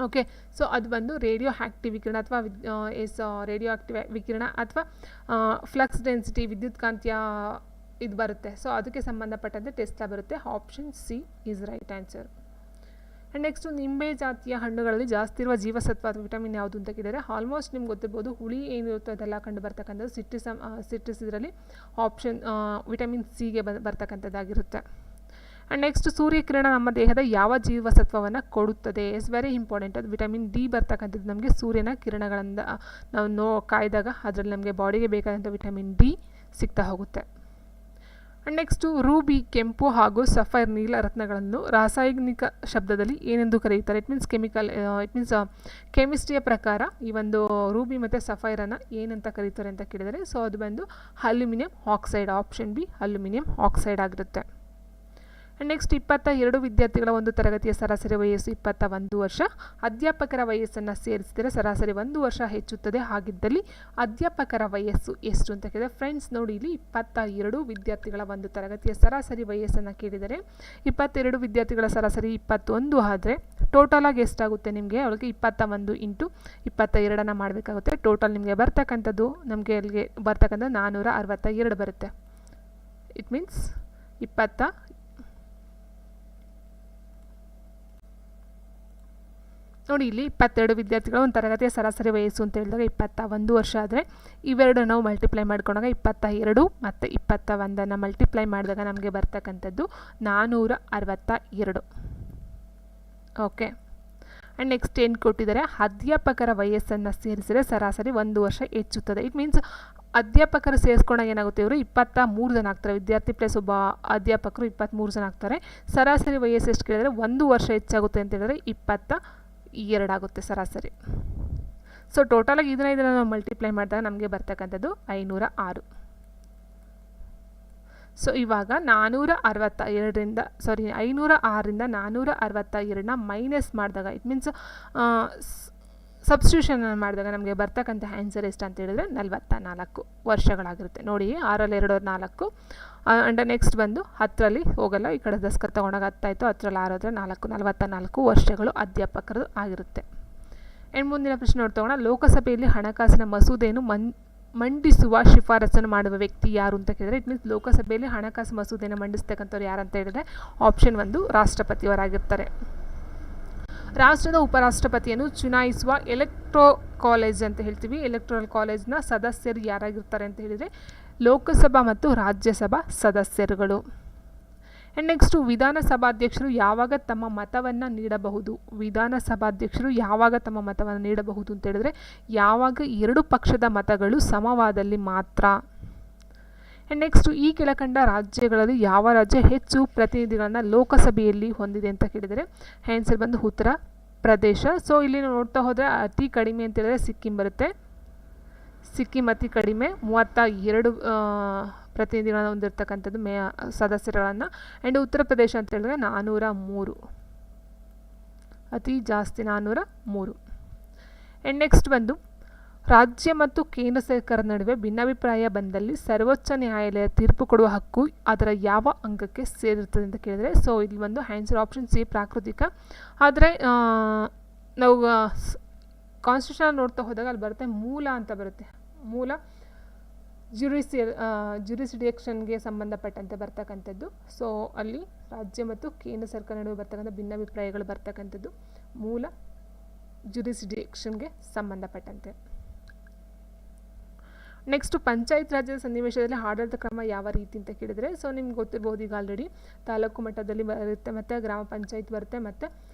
A: ಓಕೆ, ಸೊ ಅದು ಬಂದು ರೇಡಿಯೋ ಆ್ಯಕ್ಟಿವ್ ವಿಕಿರಣ ಅಥವಾ ರೇಡಿಯೋ ಆ್ಯಕ್ಟಿವ್ ವಿಕಿರಣ ಅಥವಾ ಫ್ಲಕ್ಸ್ ಡೆನ್ಸಿಟಿ, ವಿದ್ಯುತ್ ಕಾಂತೀಯ ಇದು ಬರುತ್ತೆ. ಸೊ ಅದಕ್ಕೆ ಸಂಬಂಧಪಟ್ಟಂತೆ ಟೆಸ್ಲಾ ಬರುತ್ತೆ. Option C is right answer. And next ನಿಂಬೆ ಜಾತಿಯ ಹಣ್ಣುಗಳಲ್ಲಿ ಜಾಸ್ತಿ ಇರುವ ಜೀವಸತ್ವ ಅಥವಾ ವಿಟಮಿನ್ ಯಾವುದು ಅಂತ ಕೇಳಿದರೆ, ಆಲ್ಮೋಸ್ಟ್ ನಿಮ್ಗೆ ಗೊತ್ತಿರ್ಬೋದು, ಹುಳಿ ಏನಿರುತ್ತೋ ಅದೆಲ್ಲ ಕಂಡು ಬರ್ತಕ್ಕಂಥದ್ದು ಸಿಟ್ರಿಸ್ ಇದರಲ್ಲಿ ಆಪ್ಷನ್ ವಿಟಮಿನ್ ಸಿಗೆ ಬರ್ತಕ್ಕಂಥದ್ದಾಗಿರುತ್ತೆ. ಆ್ಯಂಡ್ ನೆಕ್ಸ್ಟ್ ಸೂರ್ಯಕಿರಣ ನಮ್ಮ ದೇಹದ ಯಾವ ಜೀವಸತ್ವವನ್ನು ಕೊಡುತ್ತದೆ? Is very important. ಅದು ವಿಟಮಿನ್ ಡಿ ಬರ್ತಕ್ಕಂಥದ್ದು ನಮಗೆ ಸೂರ್ಯನ ಕಿರಣಗಳಿಂದ ನಾವು ಕಾಯ್ದಾಗ ಅದರಲ್ಲಿ ನಮಗೆ ಬಾಡಿಗೆ ಬೇಕಾದಂಥ ವಿಟಮಿನ್ ಡಿ ಸಿಗ್ತಾ ಹೋಗುತ್ತೆ. ಆ್ಯಂಡ್ ನೆಕ್ಸ್ಟು ರೂಬಿ ಕೆಂಪು ಹಾಗೂ ಸಫೈರ್ ನೀಲ ರತ್ನಗಳನ್ನು ರಾಸಾಯನಿಕ ಶಬ್ದದಲ್ಲಿ ಏನೆಂದು ಕರೆಯುತ್ತಾರೆ? ಇಟ್ ಮೀನ್ಸ್ ಕೆಮಿಸ್ಟ್ರಿಯ ಪ್ರಕಾರ ಈ ಒಂದು ರೂಬಿ ಮತ್ತು ಸಫೈರನ್ನು ಏನಂತ ಕರೀತಾರೆ ಅಂತ ಕೇಳಿದರೆ, ಸೊ ಅದು ಬಂದು aluminium oxide. Option B aluminium oxide ಆಗಿರುತ್ತೆ. ಆ್ಯಂಡ್ ನೆಕ್ಸ್ಟ್ 22 ವಿದ್ಯಾರ್ಥಿಗಳ ಒಂದು ತರಗತಿಯ ಸರಾಸರಿ ವಯಸ್ಸು 21 ವರ್ಷ. ಅಧ್ಯಾಪಕರ ವಯಸ್ಸನ್ನು ಸೇರಿಸಿದರೆ ಸರಾಸರಿ 1 ವರ್ಷ ಹೆಚ್ಚುತ್ತದೆ. ಹಾಗಿದ್ದಲ್ಲಿ ಅಧ್ಯಾಪಕರ ವಯಸ್ಸು ಎಷ್ಟು ಅಂತ ಕೇಳಿದರೆ, ಫ್ರೆಂಡ್ಸ್ ನೋಡಿ ಇಲ್ಲಿ 22 ವಿದ್ಯಾರ್ಥಿಗಳ ಒಂದು ತರಗತಿಯ ಸರಾಸರಿ ವಯಸ್ಸನ್ನು ಕೇಳಿದರೆ 22 ವಿದ್ಯಾರ್ಥಿಗಳ ಸರಾಸರಿ 21 ಆದರೆ ಟೋಟಲಾಗಿ ಎಷ್ಟಾಗುತ್ತೆ ನಿಮಗೆ? ಅವಳಿಗೆ 21 ಇಂಟು 22 ಮಾಡಬೇಕಾಗುತ್ತೆ. ಟೋಟಲ್ ನಿಮಗೆ ಬರ್ತಕ್ಕಂಥದ್ದು ನಮಗೆ ಅಲ್ಲಿಗೆ ಬರ್ತಕ್ಕಂಥದ್ದು 462 ಬರುತ್ತೆ. ಇಟ್ ಮೀನ್ಸ್ ನೋಡಿ ಇಲ್ಲಿ 22 ವಿದ್ಯಾರ್ಥಿಗಳು ಒಂದು ತರಗತಿಯ ಸರಾಸರಿ ವಯಸ್ಸು ಅಂತ ಹೇಳಿದಾಗ 21 ವರ್ಷ ಆದರೆ ಇವೆರಡು ನಾವು ಮಲ್ಟಿಪ್ಲೈ ಮಾಡ್ಕೊಂಡಾಗ 22 ಮತ್ತು 21 ಮಲ್ಟಿಪ್ಲೈ ಮಾಡಿದಾಗ ನಮಗೆ ಬರ್ತಕ್ಕಂಥದ್ದು 462. ಓಕೆ. ಆ್ಯಂಡ್ ನೆಕ್ಸ್ಟ್ ಏನು ಕೊಟ್ಟಿದ್ದಾರೆ, ಅಧ್ಯಾಪಕರ ವಯಸ್ಸನ್ನು ಸೇರಿಸಿದರೆ ಸರಾಸರಿ 1 ವರ್ಷ ಹೆಚ್ಚುತ್ತದೆ. ಇಟ್ ಮೀನ್ಸ್ ಅಧ್ಯಾಪಕರು ಸೇರಿಸ್ಕೊಂಡಾಗ ಏನಾಗುತ್ತೆ, ಇವರು 23 ಜನ ಆಗ್ತಾರೆ. ವಿದ್ಯಾರ್ಥಿ ಪ್ಲಸ್ ಒಬ್ಬ ಅಧ್ಯಾಪಕರು 23 ಜನ ಆಗ್ತಾರೆ. ಸರಾಸರಿ ವಯಸ್ಸು ಎಷ್ಟು ಕೇಳಿದರೆ 1 ವರ್ಷ ಹೆಚ್ಚಾಗುತ್ತೆ ಅಂತ ಹೇಳಿದ್ರೆ 22 ಆಗುತ್ತೆ ಸರಾಸರಿ. ಸೊ ಟೋಟಲಾಗಿ ಇದನ್ನು ನಾವು ಮಲ್ಟಿಪ್ಲೈ ಮಾಡಿದಾಗ ನಮಗೆ ಬರ್ತಕ್ಕಂಥದ್ದು 506. ಸೊ ಇವಾಗ 506ರಿಂದ 462 ಮೈನಸ್ ಮಾಡಿದಾಗ ಇಟ್ ಮೀನ್ಸ್ ಸಬ್ಸ್ಟಿಟ್ಯೂಷನ್ ಮಾಡಿದಾಗ ನಮಗೆ ಬರ್ತಕ್ಕಂಥ ಆನ್ಸರ್ ಎಷ್ಟು ಅಂತ ಹೇಳಿದ್ರೆ 44 ವರ್ಷಗಳಾಗಿರುತ್ತೆ. ನೋಡಿ 6ರಲ್ಲಿ 2 4 ಆ್ಯಂಡ್ ನೆಕ್ಸ್ಟ್ ಬಂದು 10ರಲ್ಲಿ ಹೋಗಲ್ಲ, ಈ ಕಡೆ ದಸ್ಕರ್ ತೊಗೊಂಡಾಗ 10 ಆಯಿತು, 10ರಲ್ಲಿ 6 ಆದರೆ 44 ವರ್ಷಗಳು ಅಧ್ಯಾಪಕರು ಆಗಿರುತ್ತೆ. ಆ್ಯಂಡ್ ಮುಂದಿನ ಪ್ರಶ್ನೆ ನೋಡ್ತೋಣ, ಲೋಕಸಭೆಯಲ್ಲಿ ಹಣಕಾಸಿನ ಮಸೂದೆಯನ್ನು ಮಂಡಿಸುವ ಶಿಫಾರಸನ್ನು ಮಾಡುವ ವ್ಯಕ್ತಿ ಯಾರು ಅಂತ ಕೇಳಿದರೆ ಇಟ್ ಮೀನ್ಸ್ ಲೋಕಸಭೆಯಲ್ಲಿ ಹಣಕಾಸು ಮಸೂದೆಯನ್ನು ಮಂಡಿಸ್ತಕ್ಕಂಥವ್ರು ಯಾರು ಅಂತ ಹೇಳಿದ್ರೆ ಆಪ್ಷನ್ 1 ರಾಷ್ಟ್ರಪತಿಯವರಾಗಿರ್ತಾರೆ. ರಾಷ್ಟ್ರದ ಉಪರಾಷ್ಟ್ರಪತಿಯನ್ನು ಚುನಾಯಿಸುವ ಕಾಲೇಜ್ ಅಂತ ಹೇಳ್ತೀವಿ. ಎಲೆಕ್ಟ್ರಲ್ ಕಾಲೇಜ್ನ ಸದಸ್ಯರು ಯಾರಾಗಿರ್ತಾರೆ ಅಂತ ಹೇಳಿದರೆ ಲೋಕಸಭಾ ಮತ್ತು ರಾಜ್ಯಸಭಾ ಸದಸ್ಯರುಗಳು. ಆ್ಯಂಡ್ ನೆಕ್ಸ್ಟು ವಿಧಾನಸಭಾಧ್ಯಕ್ಷರು ಯಾವಾಗ ತಮ್ಮ ಮತವನ್ನು ನೀಡಬಹುದು? ವಿಧಾನಸಭಾಧ್ಯಕ್ಷರು ಯಾವಾಗ ತಮ್ಮ ಮತವನ್ನು ನೀಡಬಹುದು ಅಂತ ಹೇಳಿದ್ರೆ ಯಾವಾಗ 2 ಪಕ್ಷದ ಮತಗಳು ಸಮವಾದಲ್ಲಿ ಮಾತ್ರ. ಆ್ಯಂಡ್ ನೆಕ್ಸ್ಟು ಈ ಕೆಳಕಂಡ ರಾಜ್ಯಗಳಲ್ಲಿ ಯಾವ ರಾಜ್ಯ ಹೆಚ್ಚು ಪ್ರತಿನಿಧಿಗಳನ್ನು ಲೋಕಸಭೆಯಲ್ಲಿ ಹೊಂದಿದೆ ಅಂತ ಕೇಳಿದರೆ ಆನ್ಸರ್ ಬಂದು ಉತ್ತರ ಪ್ರದೇಶ. ಸೊ ಇಲ್ಲಿ ನೋಡ್ತಾ ಹೋದರೆ ಅತಿ ಕಡಿಮೆ ಅಂತ ಹೇಳಿದ್ರೆ ಸಿಕ್ಕಿಂ ಬರುತ್ತೆ. ಸಿಕ್ಕಿಂ ಅತಿ ಕಡಿಮೆ 32 ಪ್ರತಿನಿಧಿಗಳನ್ನು ಹೊಂದಿರತಕ್ಕಂಥದ್ದು ಸದಸ್ಯರುಗಳನ್ನು. ಆ್ಯಂಡ್ ಉತ್ತರ ಪ್ರದೇಶ ಅಂತ ಹೇಳಿದ್ರೆ 403, ಅತಿ ಜಾಸ್ತಿ 403. ಆ್ಯಂಡ್ ನೆಕ್ಸ್ಟ್ ಬಂದು ರಾಜ್ಯ ಮತ್ತು ಕೇಂದ್ರ ಸರ್ಕಾರದ ನಡುವೆ ಭಿನ್ನಾಭಿಪ್ರಾಯ ಬಂದಲ್ಲಿ ಸರ್ವೋಚ್ಚ ನ್ಯಾಯಾಲಯ ತೀರ್ಪು ಕೊಡುವ ಹಕ್ಕು ಅದರ ಯಾವ ಅಂಗಕ್ಕೆ ಸೇರಿರ್ತದೆ ಅಂತ ಕೇಳಿದರೆ ಸೊ ಇಲ್ಲಿ ಒಂದು ಆನ್ಸರ್ ಆಪ್ಷನ್ ಸಿ ಪ್ರಾಕೃತಿಕ. ಆದರೆ ನಾವು ಕಾನ್ಸ್ಟಿಟ್ಯೂಷನ್ ನೋಡ್ತಾ ಹೋದಾಗ ಅಲ್ಲಿ ಬರುತ್ತೆ ಮೂಲ ಅಂತ ಬರುತ್ತೆ. ಮೂಲ ಜ್ಯುರಿಸ್ಡಿಕ್ಷನ್ಗೆ ಸಂಬಂಧಪಟ್ಟಂತೆ ಬರ್ತಕ್ಕಂಥದ್ದು. ಸೊ ಅಲ್ಲಿ ರಾಜ್ಯ ಮತ್ತು ಕೇಂದ್ರ ಸರ್ಕಾರ ನಡುವೆ ಬರ್ತಕ್ಕಂಥ ಭಿನ್ನಾಭಿಪ್ರಾಯಗಳು ಬರ್ತಕ್ಕಂಥದ್ದು ಮೂಲ ಜ್ಯುರಿಸ್ಡಿಕ್ಷನ್ಗೆ ಸಂಬಂಧಪಟ್ಟಂತೆ. ನೆಕ್ಸ್ಟು ಪಂಚಾಯತ್ ರಾಜ್ಯದ ಸನ್ನಿವೇಶದಲ್ಲಿ ಆಡಳಿತ ಕ್ರಮ ಯಾವ ರೀತಿ ಅಂತ ಕೇಳಿದರೆ ಸೊ ನಿಮ್ಗೆ ಗೊತ್ತಿರ್ಬೋದು ಈಗ ಆಲ್ರೆಡಿ ತಾಲೂಕು ಮಟ್ಟದಲ್ಲಿ ಬರುತ್ತೆ ಮತ್ತು ಗ್ರಾಮ ಪಂಚಾಯತ್ ಬರುತ್ತೆ ಮತ್ತು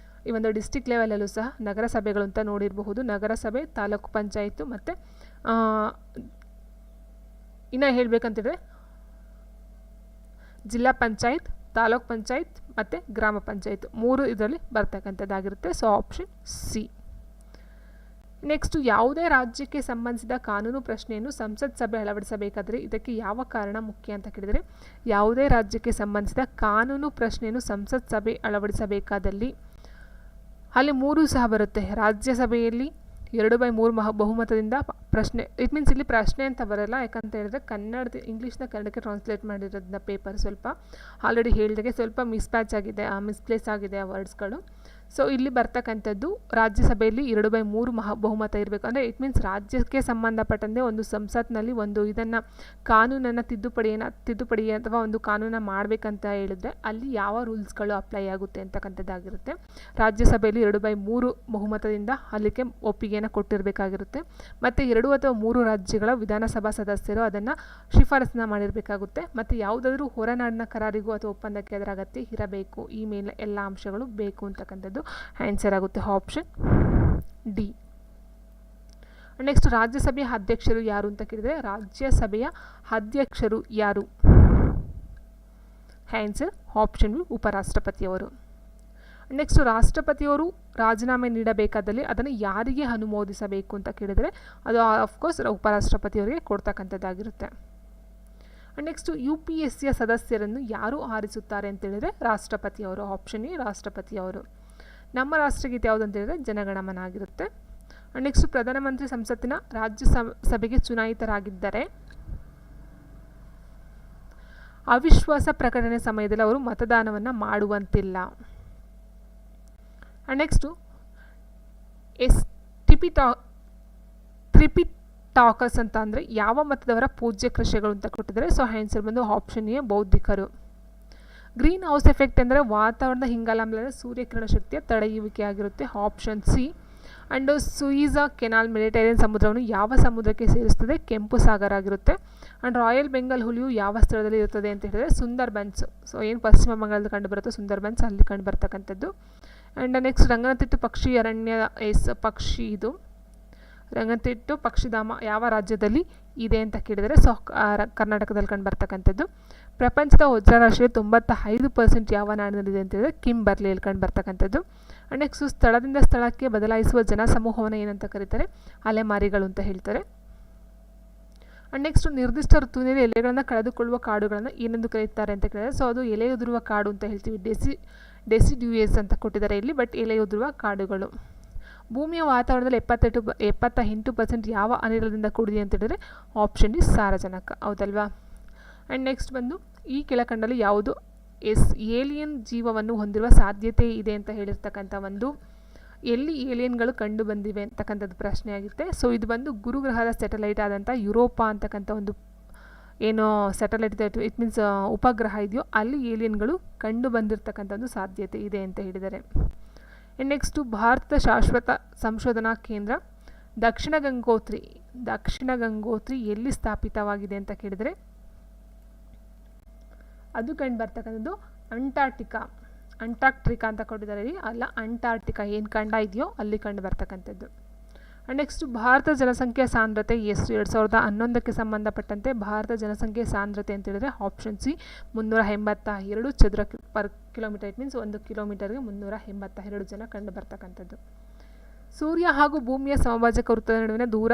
A: ಈ ಒಂದು ಡಿಸ್ಟಿಕ್ ಲೆವೆಲಲ್ಲೂ ಸಹ ನಗರಸಭೆಗಳು ಅಂತ ನೋಡಿರಬಹುದು. ನಗರಸಭೆ, ತಾಲೂಕು ಪಂಚಾಯತು ಮತ್ತು ಇನ್ನು ಹೇಳಬೇಕಂತಿದ್ರೆ ಜಿಲ್ಲಾ ಪಂಚಾಯತ್, ತಾಲೂಕು ಪಂಚಾಯತ್ ಮತ್ತು ಗ್ರಾಮ ಪಂಚಾಯತ್ 3 ಇದರಲ್ಲಿ ಬರ್ತಕ್ಕಂಥದ್ದಾಗಿರುತ್ತೆ. So option C. ನೆಕ್ಸ್ಟು ಯಾವುದೇ ರಾಜ್ಯಕ್ಕೆ ಸಂಬಂಧಿಸಿದ ಕಾನೂನು ಪ್ರಶ್ನೆಯನ್ನು ಸಂಸತ್ ಸಭೆ ಅಳವಡಿಸಬೇಕಾದರೆ ಇದಕ್ಕೆ ಯಾವ ಕಾರಣ ಮುಖ್ಯ ಅಂತ ಕೇಳಿದರೆ ಯಾವುದೇ ರಾಜ್ಯಕ್ಕೆ ಸಂಬಂಧಿಸಿದ ಕಾನೂನು ಪ್ರಶ್ನೆಯನ್ನು ಸಂಸತ್ ಸಭೆ ಅಳವಡಿಸಬೇಕಾದಲ್ಲಿ ಅಲ್ಲಿ 3 ಸಹ ಬರುತ್ತೆ. ರಾಜ್ಯಸಭೆಯಲ್ಲಿ 2/3 ಬಹುಮತದಿಂದ ಪ್ರಶ್ನೆ, ಇಟ್ ಮೀನ್ಸ್ ಇಲ್ಲಿ ಪ್ರಶ್ನೆ ಅಂತ ಬರೋಲ್ಲ, ಯಾಕಂತ ಹೇಳಿದ್ರೆ ಇಂಗ್ಲೀಷ್ನ ಕನ್ನಡಕ್ಕೆ ಟ್ರಾನ್ಸ್ಲೇಟ್ ಮಾಡಿರೋದನ್ನ ಪೇಪರ್ ಸ್ವಲ್ಪ ಆಲ್ರೆಡಿ ಹೇಳಿದಾಗೆ ಸ್ವಲ್ಪ ಮಿಸ್ಪ್ಲೇಸ್ ಆಗಿದೆ ಆ ವರ್ಡ್ಸ್ಗಳು. ಸೊ ಇಲ್ಲಿ ಬರ್ತಕ್ಕಂಥದ್ದು ರಾಜ್ಯಸಭೆಯಲ್ಲಿ 2/3 ಬಹುಮತ ಇರಬೇಕು. ಅಂದರೆ ಇಟ್ ಮೀನ್ಸ್ ರಾಜ್ಯಕ್ಕೆ ಸಂಬಂಧಪಟ್ಟಂತೆ ಒಂದು ಸಂಸತ್ನಲ್ಲಿ ಒಂದು ಇದನ್ನು ಕಾನೂನನ್ನು ತಿದ್ದುಪಡಿ ಅಥವಾ ಒಂದು ಕಾನೂನನ್ನು ಮಾಡಬೇಕಂತ ಹೇಳಿದ್ರೆ ಅಲ್ಲಿ ಯಾವ ರೂಲ್ಸ್ಗಳು ಅಪ್ಲೈ ಆಗುತ್ತೆ ಅಂತಕ್ಕಂಥದ್ದಾಗಿರುತ್ತೆ. ರಾಜ್ಯಸಭೆಯಲ್ಲಿ 2/3 ಬಹುಮತದಿಂದ ಅಲ್ಲಿಗೆ ಒಪ್ಪಿಗೆಯನ್ನು ಕೊಟ್ಟಿರಬೇಕಾಗಿರುತ್ತೆ. ಮತ್ತು 2 ಅಥವಾ 3 ರಾಜ್ಯಗಳ ವಿಧಾನಸಭಾ ಸದಸ್ಯರು ಅದನ್ನು ಶಿಫಾರಸನ್ನ ಮಾಡಿರಬೇಕಾಗುತ್ತೆ. ಮತ್ತು ಯಾವುದಾದ್ರೂ ಹೊರನಾಡಿನ ಕರಾರಿಗೂ ಅಥವಾ ಒಪ್ಪಂದಕ್ಕೆ ಅದರ ಅಗತ್ಯ ಇರಬೇಕು. ಈ ಮೇಲೆ ಎಲ್ಲ ಅಂಶಗಳು ಬೇಕು ಅಂತಕ್ಕಂಥದ್ದು ಆನ್ಸರ್ ಆಗುತ್ತೆ ಆಪ್ಷನ್ ಡಿ. ನೆಕ್ಸ್ಟ್ ರಾಜ್ಯಸಭೆಯ ಅಧ್ಯಕ್ಷರು ಯಾರು ಅಂತ ಕೇಳಿದರೆ ರಾಜ್ಯಸಭೆಯ ಅಧ್ಯಕ್ಷರು ಯಾರು? ಆನ್ಸರ್ ಆಪ್ಷನ್ ಬಿ ಉಪರಾಷ್ಟ್ರಪತಿಯವರು. ನೆಕ್ಸ್ಟ್ ರಾಷ್ಟ್ರಪತಿಯವರು ರಾಜೀನಾಮೆ ನೀಡಬೇಕಾದಲ್ಲಿ ಅದನ್ನು ಯಾರಿಗೆ ಅನುಮೋದಿಸಬೇಕು ಅಂತ ಕೇಳಿದರೆ ಅದು ಆಫ್ಕೋರ್ಸ್ ಉಪರಾಷ್ಟ್ರಪತಿಯವರಿಗೆ ಕೊಡ್ತಕ್ಕಂಥದ್ದಾಗಿರುತ್ತೆ. ನೆಕ್ಸ್ಟ್ UPSCಯ ಸದಸ್ಯರನ್ನು ಯಾರು ಆರಿಸುತ್ತಾರೆ ಅಂತ ಹೇಳಿದರೆ ರಾಷ್ಟ್ರಪತಿಯವರು. Option A ರಾಷ್ಟ್ರಪತಿಯವರು. ನಮ್ಮ ರಾಷ್ಟ್ರಗೀತೆ ಯಾವುದು ಅಂತ ಹೇಳಿದ್ರೆ ಜನಗಣಮನ ಆಗಿರುತ್ತೆ. ನೆಕ್ಸ್ಟ್ ಪ್ರಧಾನಮಂತ್ರಿ ಸಂಸತ್ತಿನ ರಾಜ್ಯಸಭೆಗೆ ಚುನಾಯಿತರಾಗಿದ್ದರೆ ಅವಿಶ್ವಾಸ ಪ್ರಕಟಣೆ ಸಮಯದಲ್ಲಿ ಅವರು ಮತದಾನವನ್ನು ಮಾಡುವಂತಿಲ್ಲ. ನೆಕ್ಸ್ಟು ತ್ರಿಪಿಟಾಕಸ್ ಅಂತ ಅಂದರೆ ಯಾವ ಮತದವರ ಪೂಜ್ಯ ಕೃಷಿಗಳು ಅಂತ ಕೊಟ್ಟಿದ್ದಾರೆ. ಸೊ ಆನ್ಸರ್ ಬಂದು ಆಪ್ಷನ್ ಎ ಬೌದ್ಧಿಕರು. ಗ್ರೀನ್ ಹೌಸ್ ಎಫೆಕ್ಟ್ ಅಂದರೆ ವಾತಾವರಣದ ಇಂಗಾಲಾಮ್ಲದ ಸೂರ್ಯಕಿರಣ ಶಕ್ತಿಯ ತಡೆಯುವಿಕೆ ಆಗಿರುತ್ತೆ. Option C and Suez canal Mediterranean ಸಮುದ್ರವನ್ನು ಯಾವ ಸಮುದ್ರಕ್ಕೆ ಸೇರಿಸುತ್ತದೆ? ಕೆಂಪು ಸಾಗರ ಆಗಿರುತ್ತೆ. ಆ್ಯಂಡ್ ರಾಯಲ್ ಬೆಂಗಾಲ್ ಹುಲಿಯು ಯಾವ ಸ್ಥಳದಲ್ಲಿ ಇರುತ್ತದೆ ಅಂತ ಹೇಳಿದ್ರೆ ಸುಂದರ್ಬನ್ಸ್. ಸೊ ಏನು ಪಶ್ಚಿಮ ಬಂಗಾಳದಲ್ಲಿ ಕಂಡುಬರುತ್ತೋ ಸುಂದರ್ಬನ್ಸ್ ಅಲ್ಲಿ ಕಂಡು ಬರ್ತಕ್ಕಂಥದ್ದು. ಆ್ಯಂಡ್ ನೆಕ್ಸ್ಟ್ ರಂಗನತಿಟ್ಟು ಪಕ್ಷಿ ಅರಣ್ಯ ಪಕ್ಷಿ ಇದು ರಂಗನತಿಟ್ಟು ಪಕ್ಷಿಧಾಮ ಯಾವ ರಾಜ್ಯದಲ್ಲಿ ಇದೆ ಅಂತ ಕೇಳಿದರೆ ಕರ್ನಾಟಕದಲ್ಲಿ ಕಂಡು ಬರ್ತಕ್ಕಂಥದ್ದು. ಪ್ರಪಂಚದ ವಜ್ರರಾಶಿಯ 95% ಯಾವ ನಾಡಿನಲ್ಲಿದೆ ಅಂತ ಹೇಳಿದ್ರೆ ಕಿಂಬರ್ಲಿಯಲ್ಲಿ ಕಂಡು ಬರ್ತಕ್ಕಂಥದ್ದು. ನೆಕ್ಸ್ಟ್ ಸ್ಥಳದಿಂದ ಸ್ಥಳಕ್ಕೆ ಬದಲಾಯಿಸುವ ಜನಸಮೂಹವನ್ನು ಏನಂತ ಕರೀತಾರೆ? ಅಲೆಮಾರಿಗಳು ಅಂತ ಹೇಳ್ತಾರೆ. ನೆಕ್ಸ್ಟ್ ನಿರ್ದಿಷ್ಟ ಋತುವಿನಲ್ಲಿ ಎಲೆಗಳನ್ನು ಕಳೆದುಕೊಳ್ಳುವ ಕಾಡುಗಳನ್ನು ಏನೆಂದು ಕರೀತಾರೆ ಅಂತ ಕೇಳಿದರೆ ಸೊ ಅದು ಎಲೆಯುದುರುವ ಕಾಡು ಅಂತ ಹೇಳ್ತೀವಿ. ಡೆಸಿಡ್ಯೂಯಸ್ ಅಂತ ಕೊಟ್ಟಿದ್ದಾರೆ ಇಲ್ಲಿ, ಬಟ್ ಎಲೆಯುದುರುವ ಕಾಡುಗಳು. ಭೂಮಿಯ ವಾತಾವರಣದಲ್ಲಿ 78% ಯಾವ ಅನಿಲದಿಂದ ಕೂಡಿದೆ ಅಂತ ಹೇಳಿದ್ರೆ ಆಪ್ಷನ್ ಡಿ ಸಾರಜನಕ. ಹೌದಲ್ವಾ? ಆ್ಯಂಡ್ ನೆಕ್ಸ್ಟ್ ಬಂದು ಈ ಕೆಳಕಂಡಲ್ಲಿ ಯಾವುದು ಏಲಿಯನ್ ಜೀವವನ್ನು ಹೊಂದಿರುವ ಸಾಧ್ಯತೆ ಇದೆ ಅಂತ ಹೇಳಿರ್ತಕ್ಕಂಥ ಒಂದು ಎಲ್ಲಿ ಏಲಿಯನ್ಗಳು ಕಂಡು ಬಂದಿವೆ ಅಂತಕ್ಕಂಥದ್ದು ಪ್ರಶ್ನೆ ಆಗುತ್ತೆ. ಸೊ ಇದು ಬಂದು ಗುರುಗ್ರಹದ ಸ್ಯಾಟಲೈಟ್ ಆದಂಥ ಯುರೋಪಾ ಅಂತಕ್ಕಂಥ ಒಂದು ಏನು ಸ್ಯಾಟಲೈಟ್ ಇದೆ, ಇಟ್ ಮೀನ್ಸ್ ಉಪಗ್ರಹ ಇದೆಯೋ ಅಲ್ಲಿ ಏಲಿಯನ್ಗಳು ಕಂಡು ಬಂದಿರತಕ್ಕಂಥ ಒಂದು ಸಾಧ್ಯತೆ ಇದೆ ಅಂತ ಹೇಳಿದ್ದಾರೆ. ನೆಕ್ಸ್ಟು ಭಾರತ ಶಾಶ್ವತ ಸಂಶೋಧನಾ ಕೇಂದ್ರ ದಕ್ಷಿಣ ಗಂಗೋತ್ರಿ ಎಲ್ಲಿ ಸ್ಥಾಪಿತವಾಗಿದೆ ಅಂತ ಕೇಳಿದರೆ ಅದು ಕಂಡು ಬರ್ತಕ್ಕಂಥದ್ದು ಅಂಟಾರ್ಕ್ಟಿಕಾ ಅಂತ ಕೊಟ್ಟಿದ್ದಾರೆ. ಅಲ್ಲ, ಅಂಟಾರ್ಕ್ಟಿಕಾ ಏನು ಖಂಡ ಇದೆಯೋ ಅಲ್ಲಿ ಕಂಡು ಬರ್ತಕ್ಕಂಥದ್ದು. ನೆಕ್ಸ್ಟ್ ಭಾರತ ಜನಸಂಖ್ಯಾ ಸಾಂದ್ರತೆ ಎಷ್ಟು? 2011ಕ್ಕೆ ಸಂಬಂಧಪಟ್ಟಂತೆ ಭಾರತ ಜನಸಂಖ್ಯೆ ಸಾಂದ್ರತೆ ಅಂತ ಹೇಳಿದ್ರೆ ಆಪ್ಷನ್ ಸಿ 382 ಚದರ ಪರ್ ಕಿಲೋಮೀಟರ್. ಇಟ್ ಮೀನ್ಸ್ 1 ಕಿಲೋಮೀಟರ್ಗೆ 382 ಜನ ಕಂಡು ಬರ್ತಕ್ಕಂಥದ್ದು. ಸೂರ್ಯ ಹಾಗೂ ಭೂಮಿಯ ಸಮಭಾಜಕ ವೃತ್ತದ ನಡುವಿನ ದೂರ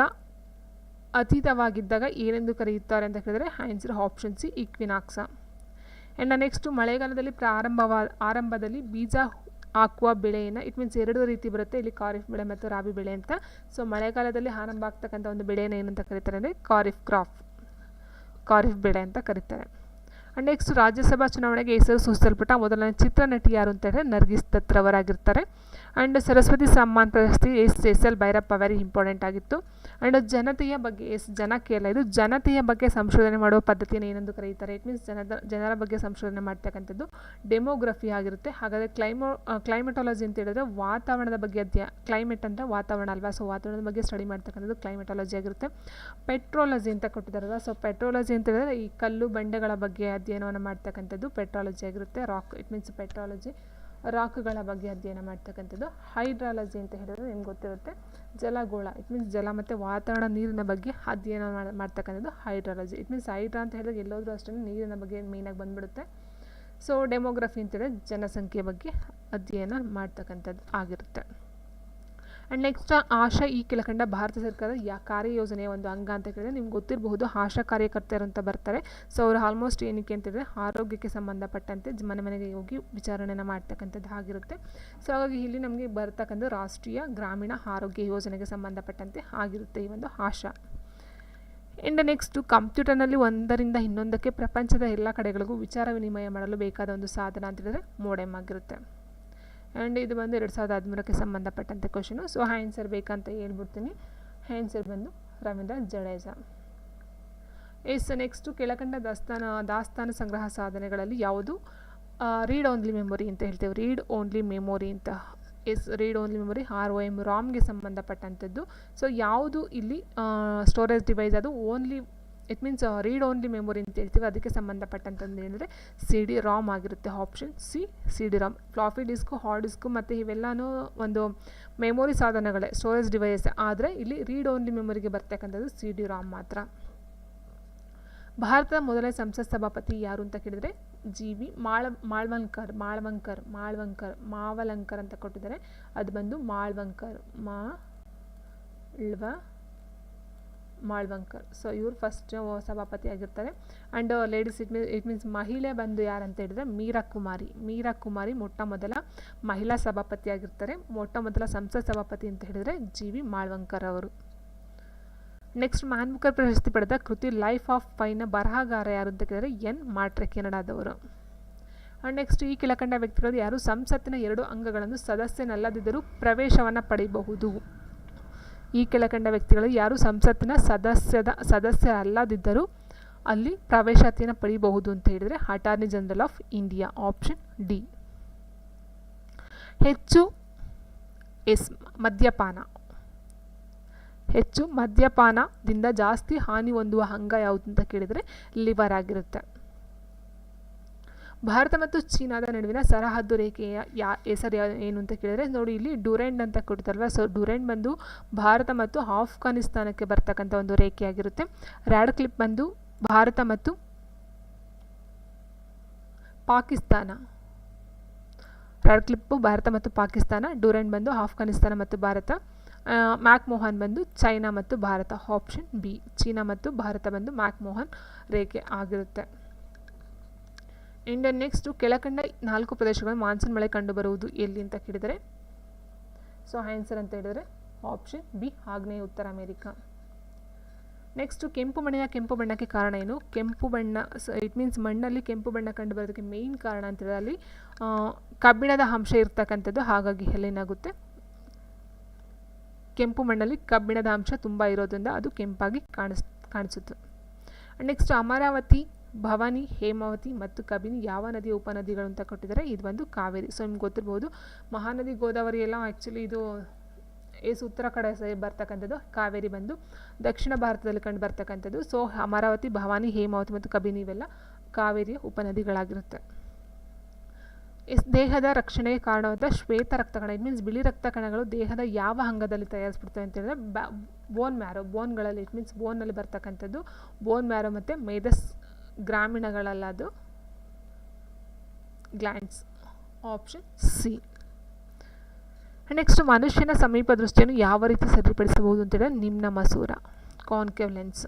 A: ಅತೀತವಾಗಿದ್ದಾಗ ಏನೆಂದು ಕರೆಯುತ್ತಾರೆ ಅಂತ ಕೇಳಿದರೆ answer option C equinox. And next ಮಳೆಗಾಲದಲ್ಲಿ ಆರಂಭದಲ್ಲಿ ಬೀಜ ಹಾಕುವ ಬೆಳೆಯನ್ನು ಇಟ್ ಮೀನ್ಸ್ 2 ರೀತಿ ಬರುತ್ತೆ ಇಲ್ಲಿ, ಖಾರಿಫ್ ಬೆಳೆ ಮತ್ತು ರಾಬಿ ಬೆಳೆ ಅಂತ. ಸೊ ಮಳೆಗಾಲದಲ್ಲಿ ಆರಂಭ ಆಗ್ತಕ್ಕಂಥ ಒಂದು ಬೆಳೆಯನ್ನು ಏನಂತ ಕರೀತಾರೆ ಅಂದರೆ ಖಾರಿಫ್ ಬೆಳೆ ಅಂತ ಕರೀತಾರೆ. ಆ್ಯಂಡ್ ನೆಕ್ಸ್ಟ್ ರಾಜ್ಯಸಭಾ ಚುನಾವಣೆಗೆ ಹೆಸರು ಸೂಚಿಸಲ್ಪಟ್ಟ ಮೊದಲನೇ ಚಿತ್ರನಟಿ ಯಾರು ಅಂತ ಹೇಳಿದ್ರೆ ನರ್ಗಿಸ್ ದತ್ ರವರಾಗಿರ್ತಾರೆ. ಆ್ಯಂಡ್ ಸರಸ್ವತಿ ಸಮ್ಮಾನ್ ಪ್ರಶಸ್ತಿ ಎಸ್.ಎಲ್. ಭೈರಪ್ಪ ವೆರಿ ಇಂಪಾರ್ಟೆಂಟ್ ಆಗಿತ್ತು. ಆ್ಯಂಡ್ ಜನತೆಯ ಬಗ್ಗೆ ಜನಕ್ಕೆ ಅಲ್ಲ, ಇದು ಜನತೆಯ ಬಗ್ಗೆ ಸಂಶೋಧನೆ ಮಾಡುವ ಪದ್ಧತಿಯನ್ನು ಏನೆಂದು ಕರೆಯುತ್ತಾರೆ? ಇಟ್ ಮೀನ್ಸ್ ಜನರ ಬಗ್ಗೆ ಸಂಶೋಧನೆ ಮಾಡ್ತಕ್ಕಂಥದ್ದು ಡೆಮೋಗ್ರಫಿ ಆಗಿರುತ್ತೆ. ಹಾಗಾದರೆ ಕ್ಲೈಮೆಟಾಲಜಿ ಅಂತ ಹೇಳಿದ್ರೆ ವಾತಾವರಣದ ಬಗ್ಗೆ ಕ್ಲೈಮೇಟ್ ಅಂದರೆ ವಾತಾವರಣ ಅಲ್ವಾ, ಸೊ ವಾತಾವರಣದ ಬಗ್ಗೆ ಸ್ಟಡಿ ಮಾಡ್ತಕ್ಕಂಥದ್ದು ಕ್ಲೈಮೆಟಾಲಜಿ ಆಗಿರುತ್ತೆ. ಪೆಟ್ರೋಲಜಿ ಅಂತ ಕೊಟ್ಟಿದ್ದಾರಲ್ಲ, ಸೊ ಪೆಟ್ರೋಲಜಿ ಅಂತ ಹೇಳಿದ್ರೆ ಈ ಕಲ್ಲು ಬಂಡೆಗಳ ಬಗ್ಗೆ ಅಧ್ಯಯನವನ್ನು ಮಾಡ್ತಕ್ಕಂಥದ್ದು ಪೆಟ್ರಾಲಜಿ ಆಗಿರುತ್ತೆ. ಇಟ್ ಮೀನ್ಸ್ ಪೆಟ್ರಾಲಜಿ ರಾಕ್ಗಳ ಬಗ್ಗೆ ಅಧ್ಯಯನ ಮಾಡ್ತಕ್ಕಂಥದ್ದು. ಹೈಡ್ರಾಲಜಿ ಅಂತ ಹೇಳಿದ್ರೆ ನಿಮ್ಗೆ ಗೊತ್ತಿರುತ್ತೆ ಜಲಗೋಳ, ಇಟ್ ಮೀನ್ಸ್ ಜಲ ಮತ್ತು ವಾತಾವರಣ ನೀರಿನ ಬಗ್ಗೆ ಅಧ್ಯಯನ ಮಾಡ್ತಕ್ಕಂಥದ್ದು ಹೈಡ್ರಾಲಜಿ. ಇಟ್ ಮೀನ್ಸ್ ಹೈಡ್ರಾ ಅಂತ ಹೇಳಿದ್ರೆ ಎಲ್ಲೋದ್ರೂ ಅಷ್ಟೇ ನೀರಿನ ಬಗ್ಗೆ ಮೇಯ್ನಾಗಿ ಬಂದ್ಬಿಡುತ್ತೆ. ಸೊ ಡೆಮೋಗ್ರಫಿ ಅಂತ ಹೇಳಿದ್ರೆ ಜನಸಂಖ್ಯೆ ಬಗ್ಗೆ ಅಧ್ಯಯನ ಮಾಡ್ತಕ್ಕಂಥದ್ದು ಆಗಿರುತ್ತೆ. ಆ್ಯಂಡ್ ನೆಕ್ಸ್ಟ್ ಆಶಾ ಈ ಕೆಳಕಂಡ ಭಾರತ ಸರ್ಕಾರದ ಕಾರ್ಯಯೋಜನೆಯ ಒಂದು ಅಂಗ ಅಂತ ಕೇಳಿದ್ರೆ ನಿಮ್ಗೆ ಗೊತ್ತಿರಬಹುದು ಆಶಾ ಕಾರ್ಯಕರ್ತರು ಅಂತ ಬರ್ತಾರೆ. ಸೊ ಅವರು ಆಲ್ಮೋಸ್ಟ್ ಏನಕ್ಕೆ ಅಂತಂದರೆ ಆರೋಗ್ಯಕ್ಕೆ ಸಂಬಂಧಪಟ್ಟಂತೆ ಮನೆ ಮನೆಗೆ ಹೋಗಿ ವಿಚಾರಣೆನ ಮಾಡ್ತಕ್ಕಂಥದ್ದು ಆಗಿರುತ್ತೆ. ಸೊ ಹಾಗಾಗಿ ಇಲ್ಲಿ ನಮಗೆ ಬರ್ತಕ್ಕಂಥ ರಾಷ್ಟ್ರೀಯ ಗ್ರಾಮೀಣ ಆರೋಗ್ಯ ಯೋಜನೆಗೆ ಸಂಬಂಧಪಟ್ಟಂತೆ ಆಗಿರುತ್ತೆ ಈ ಒಂದು ಆಶಾ. ಆ್ಯಂಡ್ ನೆಕ್ಸ್ಟು ಕಂಪ್ಯೂಟರ್ನಲ್ಲಿ ಒಂದರಿಂದ ಇನ್ನೊಂದಕ್ಕೆ ಪ್ರಪಂಚದ ಎಲ್ಲ ಕಡೆಗಳಿಗೂ ವಿಚಾರ ವಿನಿಮಯ ಮಾಡಲು ಬೇಕಾದ ಒಂದು ಸಾಧನ ಅಂತ ಹೇಳಿದ್ರೆ ಮೋಡೆಮ್ ಆಗಿರುತ್ತೆ. ಆ್ಯಂಡ್ ಇದು ಬಂದು 2013ಕ್ಕೆ ಸಂಬಂಧಪಟ್ಟಂತೆ ಕ್ವಶನು. ಸೊ ಆನ್ಸರ್ ಬೇಕಂತ ಹೇಳ್ಬಿಡ್ತೀನಿ. ಆನ್ಸರ್ ಬಂದು ರವೀಂದ್ರ ಜಡೇಜಾ. ನೆಕ್ಸ್ಟು ಕೆಳಕಂಡ ದಾಸ್ತಾನು ಸಂಗ್ರಹ ಸಾಧನೆಗಳಲ್ಲಿ ಯಾವುದು ರೀಡ್ ಓನ್ಲಿ ಮೆಮೊರಿ ಅಂತ ಹೇಳ್ತೇವೆ. ರೀಡ್ ಓನ್ಲಿ ಮೆಮೊರಿ ಅಂತ ರೀಡ್ ಓನ್ಲಿ ಮೆಮೊರಿ ROM ರಾಮ್ಗೆ ಸಂಬಂಧಪಟ್ಟಂಥದ್ದು. ಸೊ ಯಾವುದು ಇಲ್ಲಿ ಸ್ಟೋರೇಜ್ ಡಿವೈಸ್ ಅದು only it means read only memory ಅಂತ ಹೇಳ್ತೀವಿ, ಅದಕ್ಕೆ ಸಂಬಂಧಪಟ್ಟಂಥದ್ದು ಏನಂದರೆ CD-ROM ಆಗಿರುತ್ತೆ. Option C CD-ROM. Floppy disk, hard disk ಮತ್ತು ಇವೆಲ್ಲನೂ ಒಂದು ಮೆಮೊರಿ ಸಾಧನಗಳೇ, ಸ್ಟೋರೇಜ್ ಡಿವೈಸ್. ಆದರೆ ಇಲ್ಲಿ ರೀಡ್ ಓನ್ಲಿ ಮೆಮೊರಿಗೆ ಬರ್ತಕ್ಕಂಥದ್ದು CD-ROM ಮಾತ್ರ. ಭಾರತದ ಮೊದಲನೇ ಸಂಸತ್ ಸಭಾಪತಿ ಯಾರು ಅಂತ ಕೇಳಿದರೆ GV ಮಾವಲಂಕರ್ ಅಂತ ಕೊಟ್ಟಿದ್ದಾರೆ. ಅದು ಬಂದು ಮಾಳ್ವಂಕರ್. ಸೊ ಇವರು ಫಸ್ಟ್ ಸಭಾಪತಿ ಆಗಿರ್ತಾರೆ. ಆ್ಯಂಡ್ ಲೇಡೀಸ್ ಇಟ್ ಮೀನ್ಸ್ ಮಹಿಳೆ ಬಂದು ಯಾರು ಅಂತ ಹೇಳಿದ್ರೆ ಮೀರಾ ಕುಮಾರಿ ಮೊಟ್ಟ ಮೊದಲ ಮಹಿಳಾ ಸಭಾಪತಿ ಆಗಿರ್ತಾರೆ. ಮೊಟ್ಟ ಮೊದಲ ಸಂಸತ್ ಸಭಾಪತಿ ಅಂತ ಹೇಳಿದ್ರೆ GV ಮಾಳ್ವಂಕರ್ ಅವರು. ನೆಕ್ಸ್ಟ್ ಮ್ಯಾನ್ ಬುಕರ್ ಪ್ರಶಸ್ತಿ ಪಡೆದ ಕೃತಿ ಲೈಫ್ ಆಫ್ ಪೈನ ಬರಹಗಾರ ಯಾರು ಅಂತ ಕೇಳಿದ್ರೆ N. ಮಾಟ್ರೆ, ಕೆನಡಾದವರು. ಆ್ಯಂಡ್ ನೆಕ್ಸ್ಟ್ ಈ ಕೆಳಕಂಡ ವ್ಯಕ್ತಿಗಳು ಯಾರು ಸಂಸತ್ತಿನ 2 ಅಂಗಗಳನ್ನು ಸದಸ್ಯನಲ್ಲದಿದ್ದರೂ ಪ್ರವೇಶವನ್ನು ಪಡೆಯಬಹುದು? ಈ ಕೆಳಕಂಡ ವ್ಯಕ್ತಿಗಳು ಯಾರು ಸಂಸತ್ತಿನ ಸದಸ್ಯರಲ್ಲದಿದ್ದರೂ ಅಲ್ಲಿ ಪ್ರವೇಶಾತಿಯನ್ನು ಪಡೆಯಬಹುದು ಅಂತ ಹೇಳಿದರೆ attorney general of India. Option D. ಹೆಚ್ಚು ಮದ್ಯಪಾನ ಹೆಚ್ಚು ಮದ್ಯಪಾನದಿಂದ ಜಾಸ್ತಿ ಹಾನಿ ಹೊಂದುವ ಅಂಗ ಯಾವುದು ಅಂತ ಕೇಳಿದರೆ ಲಿವರ್ ಆಗಿರುತ್ತೆ. ಭಾರತ ಮತ್ತು ಚೀನಾದ ನಡುವಿನ ಸರಹದ್ದು ರೇಖೆಯ ಹೆಸರು ಏನು ಅಂತ ಕೇಳಿದರೆ ನೋಡಿ ಇಲ್ಲಿ ಡ್ಯೂರೆಂಡ್ ಅಂತ ಕೊಡ್ತಾರಲ್ವ. ಸೊ ಡ್ಯೂರೆಂಡ್ ಬಂದು ಭಾರತ ಮತ್ತು ಆಫ್ಘಾನಿಸ್ತಾನಕ್ಕೆ ಬರ್ತಕ್ಕಂಥ ಒಂದು ರೇಖೆಯಾಗಿರುತ್ತೆ. ರ್ಯಾಡ್ ಕ್ಲಿಪ್ ಬಂದು ಭಾರತ ಮತ್ತು ಪಾಕಿಸ್ತಾನ. ರ್ಯಾಡ್ ಕ್ಲಿಪ್ಪು ಭಾರತ ಮತ್ತು ಪಾಕಿಸ್ತಾನ, ಡ್ಯೂರೆಂಡ್ ಬಂದು ಆಫ್ಘಾನಿಸ್ತಾನ ಮತ್ತು ಭಾರತ, ಮ್ಯಾಕ್ಮೋಹನ್ ಬಂದು ಚೈನಾ ಮತ್ತು ಭಾರತ. ಆಪ್ಷನ್ ಬಿ ಚೀನಾ ಮತ್ತು ಭಾರತ ಬಂದು ಮ್ಯಾಕ್ಮೋಹನ್ ರೇಖೆ ಆಗಿರುತ್ತೆ. ಇಂಡಿಯನ್ ನೆಕ್ಸ್ಟು ಕೆಳಕಂಡ 4 ಪ್ರದೇಶಗಳು ಮಾನ್ಸೂನ್ ಮಳೆ ಕಂಡುಬರುವುದು ಎಲ್ಲಿ ಅಂತ ಕೇಳಿದರೆ ಸೊ ಆನ್ಸರ್ ಅಂತ ಹೇಳಿದರೆ ಆಪ್ಷನ್ ಬಿ ಆಗ್ನೇಯ ಉತ್ತರ ಅಮೆರಿಕಾ. ನೆಕ್ಸ್ಟು ಕೆಂಪು ಬಣ್ಣಕ್ಕೆ ಕಾರಣ ಏನು? ಕೆಂಪು ಬಣ್ಣ ಇಟ್ ಮೀನ್ಸ್ ಮಣ್ಣಲ್ಲಿ ಕೆಂಪು ಬಣ್ಣ ಕಂಡು ಬರೋದಕ್ಕೆ ಮೇಯ್ನ್ ಕಾರಣ ಅಂತ ಹೇಳಿದ್ರೆ ಅಲ್ಲಿ ಕಬ್ಬಿಣದ ಅಂಶ ಇರ್ತಕ್ಕಂಥದ್ದು, ಹಾಗಾಗಿ ಏನಾಗುತ್ತೆ ಕೆಂಪು ಮಣ್ಣಲ್ಲಿ ಕಬ್ಬಿಣದ ಅಂಶ ತುಂಬ ಇರೋದ್ರಿಂದ ಅದು ಕೆಂಪಾಗಿ ಕಾಣಿಸುತ್ತೆ. ನೆಕ್ಸ್ಟ್ ಅಮರಾವತಿ, ಭವಾನಿ, ಹೇಮಾವತಿ ಮತ್ತು ಕಬಿನಿ ಯಾವ ನದಿಯ ಉಪನದಿಗಳು ಅಂತ ಕೊಟ್ಟಿದ್ದಾರೆ. ಇದು ಒಂದು ಕಾವೇರಿ. ಸೊ ನಿಮ್ಗೆ ಗೊತ್ತಿರ್ಬೋದು ಮಹಾನದಿ ಗೋದಾವರಿ ಎಲ್ಲ ಆ್ಯಕ್ಚುಲಿ ಇದು ಉತ್ತರ ಕಡೆ ಬರ್ತಕ್ಕಂಥದ್ದು, ಕಾವೇರಿ ಬಂದು ದಕ್ಷಿಣ ಭಾರತದಲ್ಲಿ ಕಂಡು ಬರ್ತಕ್ಕಂಥದ್ದು. ಸೊ ಅಮರಾವತಿ, ಭವಾನಿ, ಹೇಮಾವತಿ ಮತ್ತು ಕಬಿನಿ ಇವೆಲ್ಲ ಕಾವೇರಿಯ ಉಪನದಿಗಳಾಗಿರುತ್ತೆ. ದೇಹದ ರಕ್ಷಣೆಗೆ ಕಾರಣವಾದ ಶ್ವೇತ ರಕ್ತ ಕಣ ಇಟ್ ಮೀನ್ಸ್ ಬಿಳಿ ರಕ್ತ ಕಣಗಳು ದೇಹದ ಯಾವ ಅಂಗದಲ್ಲಿ ತಯಾರಿಸ್ಬಿಡ್ತವೆ ಅಂತ ಹೇಳಿದ್ರೆ ಬೋನ್ ಮ್ಯಾರೋ, ಬೋನ್ಗಳಲ್ಲಿ ಇಟ್ ಮೀನ್ಸ್ ಬೋನ್ನಲ್ಲಿ ಬರ್ತಕ್ಕಂಥದ್ದು ಬೋನ್ ಮ್ಯಾರೋ ಮತ್ತು ಮೇಧಸ್ ಗ್ರಾಮೀಣಗಳಲ್ಲ, ಅದು ಗ್ಲ್ಯಾಂಡ್ಸ್. Option C. ನೆಕ್ಸ್ಟ್ ಮನುಷ್ಯನ ಸಮೀಪ ದೃಷ್ಟಿಯನ್ನು ಯಾವ ರೀತಿ ಸರಿಪಡಿಸಬಹುದು ಅಂತೇಳಿದ್ರೆ ನಿಮ್ನ ಮಸೂರ, ಕಾನ್ಕೇವ್ ಲೆನ್ಸ್.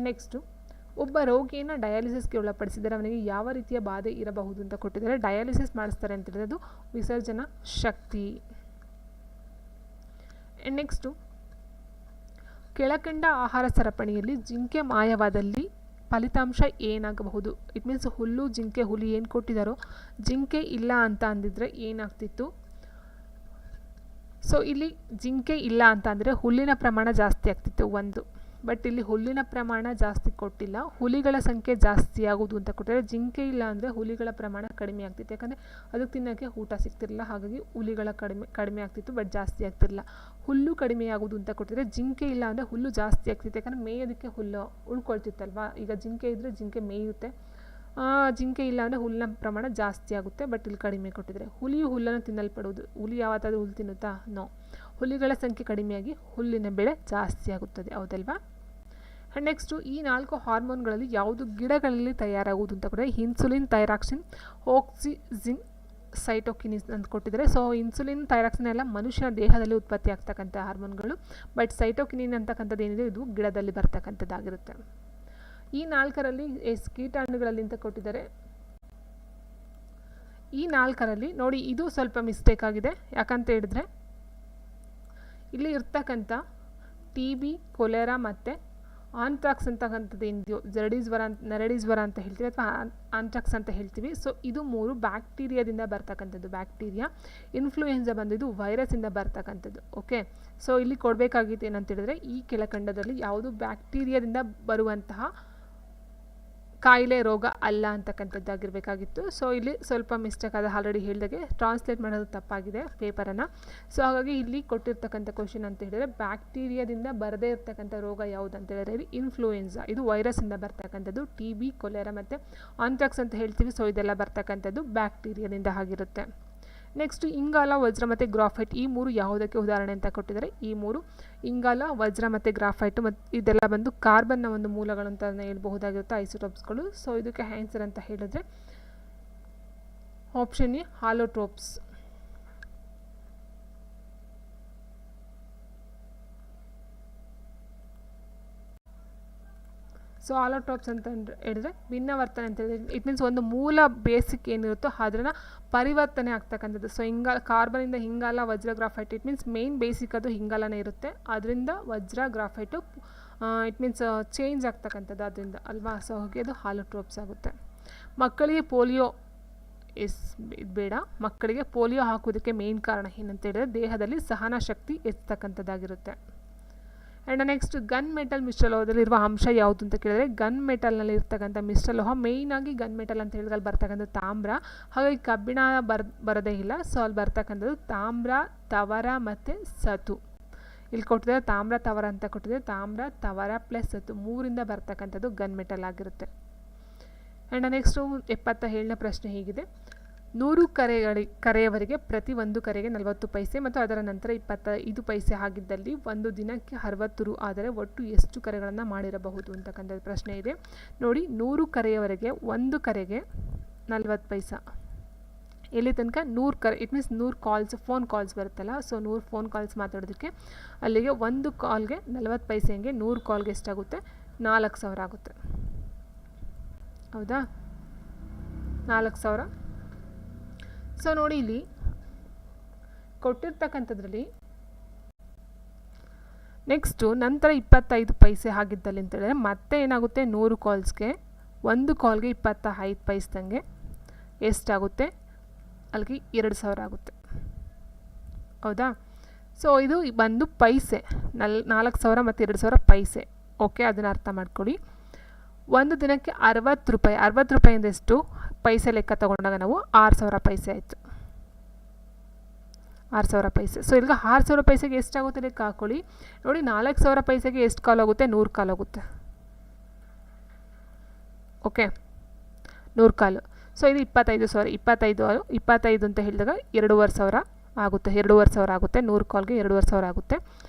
A: ನೆಕ್ಸ್ಟು ಒಬ್ಬ ರೋಗಿಯನ್ನು ಡಯಾಲಿಸಿಸ್ಗೆ ಒಳಪಡಿಸಿದರೆ ಅವನಿಗೆ ಯಾವ ರೀತಿಯ ಬಾಧೆ ಇರಬಹುದು ಅಂತ ಕೊಟ್ಟಿದ್ದಾರೆ. ಡಯಾಲಿಸಿಸ್ ಮಾಡಿಸ್ತಾರೆ ಅಂತ ಹೇಳಿದ್ರೆ ಅದು ವಿಸರ್ಜನಾ ಶಕ್ತಿ. ನೆಕ್ಸ್ಟು ಕೆಳಕಂಡ ಆಹಾರ ಸರಪಣಿಯಲ್ಲಿ ಜಿಂಕೆ ಮಾಯವಾದಲ್ಲಿ ಫಲಿತಾಂಶ ಏನಾಗಬಹುದು? ಇಟ್ ಮೀನ್ಸ್ ಹುಲ್ಲು, ಜಿಂಕೆ, ಹುಲಿ ಏನು ಕೊಟ್ಟಿದ್ದಾರೋ ಜಿಂಕೆ ಇಲ್ಲ ಅಂತ ಅಂದಿದ್ರೆ ಏನಾಗ್ತಿತ್ತು? ಸೊ ಇಲ್ಲಿ ಜಿಂಕೆ ಇಲ್ಲ ಅಂತ ಅಂದರೆ ಹುಲ್ಲಿನ ಪ್ರಮಾಣ ಜಾಸ್ತಿ ಆಗ್ತಿತ್ತು ಒಂದು, ಬಟ್ ಇಲ್ಲಿ ಹುಲ್ಲಿನ ಪ್ರಮಾಣ ಜಾಸ್ತಿ ಕೊಟ್ಟಿಲ್ಲ, ಹುಲಿಗಳ ಸಂಖ್ಯೆ ಜಾಸ್ತಿ ಆಗೋದು ಅಂತ ಕೊಟ್ಟಿದ್ದಾರೆ. ಜಿಂಕೆ ಇಲ್ಲ ಅಂದರೆ ಹುಲಿಗಳ ಪ್ರಮಾಣ ಕಡಿಮೆ ಆಗ್ತಿತ್ತು, ಯಾಕಂದರೆ ಅದಕ್ಕೆ ತಿನ್ನೋಕ್ಕೆ ಊಟ ಸಿಗ್ತಿರಲಿಲ್ಲ, ಹಾಗಾಗಿ ಹುಲಿಗಳ ಕಡಿಮೆ ಆಗ್ತಿತ್ತು ಬಟ್ ಜಾಸ್ತಿ ಆಗ್ತಿರಲಿಲ್ಲ. ಹುಲ್ಲು ಕಡಿಮೆ ಆಗೋದು ಅಂತ ಕೊಟ್ಟಿದ್ದಾರೆ. ಜಿಂಕೆ ಇಲ್ಲ ಅಂದರೆ ಹುಲ್ಲು ಜಾಸ್ತಿ ಆಗ್ತಿತ್ತು, ಯಾಕಂದರೆ ಮೇಯೋದಕ್ಕೆ ಹುಲ್ಲು ಉಳ್ಕೊಳ್ತಿತ್ತಲ್ವ. ಈಗ ಜಿಂಕೆ ಇದ್ದರೆ ಜಿಂಕೆ ಮೇಯುತ್ತೆ, ಜಿಂಕೆ ಇಲ್ಲ ಅಂದರೆ ಹುಲ್ಲಿನ ಪ್ರಮಾಣ ಜಾಸ್ತಿ ಆಗುತ್ತೆ, ಬಟ್ ಇಲ್ಲಿ ಕಡಿಮೆ ಕೊಟ್ಟಿದ್ದಾರೆ. ಹುಲಿಯು ಹುಲ್ಲನ್ನು ತಿನ್ನಲ್ಪಡುವುದು, ಹುಲಿ ಯಾವತ್ತಾದರೂ ಹುಲ್ಲು ತಿನ್ನುತ್ತಾ? ನೋ. ಹುಲಿಗಳ ಸಂಖ್ಯೆ ಕಡಿಮೆಯಾಗಿ ಹುಲ್ಲಿನ ಬೆಳೆ ಜಾಸ್ತಿ ಆಗುತ್ತದೆ, ಹೌದಲ್ವಾ? ನೆಕ್ಸ್ಟು ಈ 4 ಹಾರ್ಮೋನ್ಗಳಲ್ಲಿ ಯಾವುದು ಗಿಡಗಳಲ್ಲಿ ತಯಾರಾಗುವುದು ಅಂತ ಕೊಟ್ಟರೆ ಇನ್ಸುಲಿನ್, ಥೈರಾಕ್ಸಿನ್, ಆಕ್ಸಿಜಿನ್, ಸೈಟೋಕಿನಿನ್ ಅಂತ ಕೊಟ್ಟಿದ್ದಾರೆ. ಸೊ ಇನ್ಸುಲಿನ್, ಥೈರಾಕ್ಸಿನ್ ಎಲ್ಲ ಮನುಷ್ಯನ ದೇಹದಲ್ಲಿ ಉತ್ಪತ್ತಿ ಆಗ್ತಕ್ಕಂಥ ಹಾರ್ಮೋನ್ಗಳು, ಬಟ್ ಸೈಟೋಕಿನಿನ್ ಅಂತಕ್ಕಂಥದ್ದು ಏನಿದೆ ಇದು ಗಿಡದಲ್ಲಿ ಬರ್ತಕ್ಕಂಥದ್ದಾಗಿರುತ್ತೆ. ಈ 4ರಲ್ಲಿ ಕೀಟಾಣುಗಳಲ್ಲಿ ಅಂತ ಕೊಟ್ಟಿದ್ದಾರೆ. ಈ 4ರಲ್ಲಿ ನೋಡಿ ಇದು ಸ್ವಲ್ಪ ಮಿಸ್ಟೇಕ್ ಆಗಿದೆ, ಯಾಕಂತ ಹೇಳಿದ್ರೆ ಇಲ್ಲಿ ಇರ್ತಕ್ಕಂಥ TB, ಕೊಲೆರಾ ಮತ್ತು ಆಂಥ್ರಾಕ್ಸ್ ಅಂತಕ್ಕಂಥದ್ದು ಏನಿದೆಯೋ ನರಡಿ ಜ್ವರ ಅಂತ ಹೇಳ್ತೀವಿ ಅಥವಾ ಆಂಥ್ರಾಕ್ಸ್ ಅಂತ ಹೇಳ್ತೀವಿ. ಸೊ ಇದು 3 ಬ್ಯಾಕ್ಟೀರಿಯಾದಿಂದ ಬರ್ತಕ್ಕಂಥದ್ದು. ಬ್ಯಾಕ್ಟೀರಿಯಾ. ಇನ್ಫ್ಲೂಯೆನ್ಸಾ ಬಂದು ಇದು ವೈರಸ್ಸಿಂದ ಬರ್ತಕ್ಕಂಥದ್ದು. ಓಕೆ, ಸೊ ಇಲ್ಲಿ ಕೊಡಬೇಕಾಗಿತ್ತು ಏನಂತ ಹೇಳಿದ್ರೆ ಈ ಕೆಳಕಂಡದಲ್ಲಿ ಯಾವುದು ಬ್ಯಾಕ್ಟೀರಿಯಾದಿಂದ ಬರುವಂತಹ ಕಾಯಿಲೆ, ರೋಗ ಅಲ್ಲ ಅಂತಕ್ಕಂಥದ್ದಾಗಿರಬೇಕಾಗಿತ್ತು. ಸೊ ಇಲ್ಲಿ ಸ್ವಲ್ಪ ಮಿಸ್ಟೇಕ್ ಆದ, ಆಲ್ರೆಡಿ ಹೇಳಿದಾಗೆ ಟ್ರಾನ್ಸ್ಲೇಟ್ ಮಾಡೋದು ತಪ್ಪಾಗಿದೆ ಪೇಪರನ್ನು. ಸೊ ಹಾಗಾಗಿ ಇಲ್ಲಿ ಕೊಟ್ಟಿರ್ತಕ್ಕಂಥ ಕ್ವಶನ್ ಅಂತ ಹೇಳಿದರೆ ಬ್ಯಾಕ್ಟೀರಿಯಾದಿಂದ ಬರದೇ ಇರ್ತಕ್ಕಂಥ ರೋಗ ಯಾವುದು ಅಂತ ಹೇಳಿದ್ರೆ ಇನ್ಫ್ಲೂಯೆನ್ಸಾ, ಇದು ವೈರಸ್ಸಿಂದ ಬರ್ತಕ್ಕಂಥದ್ದು. TB, ಕೊಲೆರಾ ಮತ್ತು ಆಂಥ್ರಾಕ್ಸ್ ಅಂತ ಹೇಳ್ತೀವಿ. ಸೊ ಇದೆಲ್ಲ ಬರ್ತಕ್ಕಂಥದ್ದು ಬ್ಯಾಕ್ಟೀರಿಯಾದಿಂದ ಆಗಿರುತ್ತೆ. ನೆಕ್ಸ್ಟ್ ಇಂಗಾಲ, ವಜ್ರ ಮತ್ತು ಗ್ರಾಫೈಟ್ ಈ 3 ಯಾವುದಕ್ಕೆ ಉದಾಹರಣೆ ಅಂತ ಕೊಟ್ಟಿದ್ದಾರೆ. ಈ 3 ಇಂಗಾಲ, ವಜ್ರ ಮತ್ತು ಗ್ರಾಫೈಟ್ ಮತ್ತು ಇದೆಲ್ಲ ಬಂದು ಕಾರ್ಬನ್ನ ಒಂದು ಮೂಲಗಳು ಅಂತ ಹೇಳ್ಬಹುದಾಗಿರುತ್ತೆ, ಐಸೋಟೋಪ್ಸ್ಗಳು. ಸೊ ಇದಕ್ಕೆ ಆನ್ಸರ್ ಅಂತ ಹೇಳಿದ್ರೆ ಆಪ್ಷನ್ ಎ ಹಾಲೋಟ್ರೋಪ್ಸ್. ಸೊ ಆಲೋಟ್ರೋಪ್ಸ್ ಅಂತ ಹೇಳಿದ್ರೆ ಭಿನ್ನವರ್ತನೆ ಅಂತ ಹೇಳಿದ್ರೆ ಇಟ್ ಮೀನ್ಸ್ ಒಂದು ಮೂಲ ಬೇಸಿಕ್ ಏನಿರುತ್ತೋ ಅದನ್ನು ಪರಿವರ್ತನೆ ಆಗ್ತಕ್ಕಂಥದ್ದು. ಸೊ ಕಾರ್ಬನಿಂದ ಇಂಗಾಲ, ವಜ್ರ, graphite it means main basic ಅದು ಇಂಗಾಲನೇ ಇರುತ್ತೆ, ಅದರಿಂದ ವಜ್ರ, ಗ್ರಾಫೈಟು ಇಟ್ ಮೀನ್ಸ್ ಚೇಂಜ್ ಆಗ್ತಕ್ಕಂಥದ್ದು ಅದರಿಂದ ಅಲ್ವಾ. ಸೊ ಹಾಗೆ ಅದು ಹಾಲೋಟ್ರೋಪ್ಸ್ ಆಗುತ್ತೆ. ಮಕ್ಕಳಿಗೆ ಪೋಲಿಯೋ ಬೇಡ, ಮಕ್ಕಳಿಗೆ ಪೋಲಿಯೋ ಹಾಕೋದಕ್ಕೆ ಮೇನ್ ಕಾರಣ ಏನಂತ ಹೇಳಿದ್ರೆ ದೇಹದಲ್ಲಿ ಸಹನ ಶಕ್ತಿ ಹೆಚ್ಚತಕ್ಕಂಥದ್ದಾಗಿರುತ್ತೆ. ಆ್ಯಂಡ್ ನೆಕ್ಸ್ಟ್ ಗನ್ ಮೆಟಲ್ ಮಿಶ್ರಲೋಹದಲ್ಲಿರುವ ಅಂಶ ಯಾವುದು ಅಂತ ಕೇಳಿದ್ರೆ ಗನ್ ಮೆಟಲ್ನಲ್ಲಿ ಇರ್ತಕ್ಕಂಥ ಮಿಶ್ರಲೋಹ ಮೇಯ್ನಾಗಿ ಗನ್ ಮೆಟಲ್ ಅಂತ ಹೇಳಿದ್ರೆ ಅಲ್ಲಿ ಬರ್ತಕ್ಕಂಥ ತಾಮ್ರ, ಹಾಗಾಗಿ ಕಬ್ಬಿಣ ಬರೋದೇ ಇಲ್ಲ. ಸೊ ಅಲ್ಲಿ ಬರ್ತಕ್ಕಂಥದ್ದು ತಾಮ್ರ, ತವರ ಮತ್ತು ಸತು. ಇಲ್ಲಿ ಕೊಟ್ಟಿದ್ದಾರೆ ತಾಮ್ರ ತವರ ಅಂತ ಕೊಟ್ಟಿದ್ದಾರೆ. ತಾಮ್ರ ತವರ ಪ್ಲಸ್ ಸತು ಮೂರಿಂದ ಬರ್ತಕ್ಕಂಥದ್ದು ಗನ್ ಮೆಟಲ್ ಆಗಿರುತ್ತೆ. ಆ್ಯಂಡ್ ನೆಕ್ಸ್ಟು 77ನೇ ಪ್ರಶ್ನೆ ಹೀಗಿದೆ. 100 ಕರೆಯವರೆಗೆ ಪ್ರತಿ ಒಂದು ಕರೆಗೆ 40 ಪೈಸೆ ಮತ್ತು ಅದರ ನಂತರ 25 ಪೈಸೆ ಆಗಿದ್ದಲ್ಲಿ ಒಂದು ದಿನಕ್ಕೆ 60 ರು ಆದರೆ ಒಟ್ಟು ಎಷ್ಟು ಕರೆಗಳನ್ನು ಮಾಡಿರಬಹುದು ಅಂತಕ್ಕಂಥ ಪ್ರಶ್ನೆ ಇದೆ. ನೋಡಿ, 100 ಕರೆಯವರೆಗೆ ಒಂದು ಕರೆಗೆ 40 ಪೈಸಾ. ಎಲ್ಲಿ ತನಕ 100 ಕರೆ, it means 100 calls, phone calls ಬರುತ್ತಲ್ಲ. ಸೊ 100 ಫೋನ್ ಕಾಲ್ಸ್ ಮಾತಾಡೋದಕ್ಕೆ ಅಲ್ಲಿಗೆ ಒಂದು ಕಾಲ್ಗೆ 40 ಪೈಸೆ. ಹಂಗೆ 100 ಕಾಲ್ಗೆ ಎಷ್ಟಾಗುತ್ತೆ? 4000 ಆಗುತ್ತೆ. ಹೌದಾ? 4000. ಸೊ ನೋಡಿ, ಇಲ್ಲಿ ಕೊಟ್ಟಿರ್ತಕ್ಕಂಥದ್ರಲ್ಲಿ ನೆಕ್ಸ್ಟು ನಂತರ 25 ಪೈಸೆ ಆಗಿದ್ದಲ್ಲಿ ಅಂತೇಳಿದ್ರೆ ಮತ್ತೆ ಏನಾಗುತ್ತೆ, 100 ಕಾಲ್ಸ್ಗೆ ಒಂದು ಕಾಲ್ಗೆ 25 ಪೈಸದಂಗೆ ಎಷ್ಟಾಗುತ್ತೆ? ಅಲ್ಲಿಗೆ 2000 ಆಗುತ್ತೆ. ಹೌದಾ? ಸೊ ಇದು ಬಂದು ಪೈಸೆ, 4000 ಮತ್ತು 2000 ಪೈಸೆ. ಓಕೆ, ಅದನ್ನು ಅರ್ಥ ಮಾಡ್ಕೊಳ್ಳಿ. ಒಂದು ದಿನಕ್ಕೆ 60 ರೂಪಾಯಿ. 60 ರೂಪಾಯಿಂದ ಎಷ್ಟು ಪೈಸೆ ಲೆಕ್ಕ ತಗೊಂಡಾಗ ನಾವು 6000 ಪೈಸೆ ಆಯಿತು. 6000 ಪೈಸೆ. ಸೊ ಈಗ 6000 ಪೈಸೆಗೆ ಎಷ್ಟಾಗುತ್ತೆ ಲೆಕ್ಕ ಹಾಕೊಳ್ಳಿ. ನೋಡಿ, 4000 ಪೈಸೆಗೆ ಎಷ್ಟು ಕಾಲ್ ಹೋಗುತ್ತೆ? 100 ಕಾಲ್ ಹೋಗುತ್ತೆ. ಓಕೆ, 100 ಕಾಲು. ಸೊ ಇದು 25 ಅಂತ ಹೇಳಿದಾಗ 2500 ಆಗುತ್ತೆ. 2500 ಆಗುತ್ತೆ. 100 ಕಾಲ್ಗೆ 2500 ಆಗುತ್ತೆ.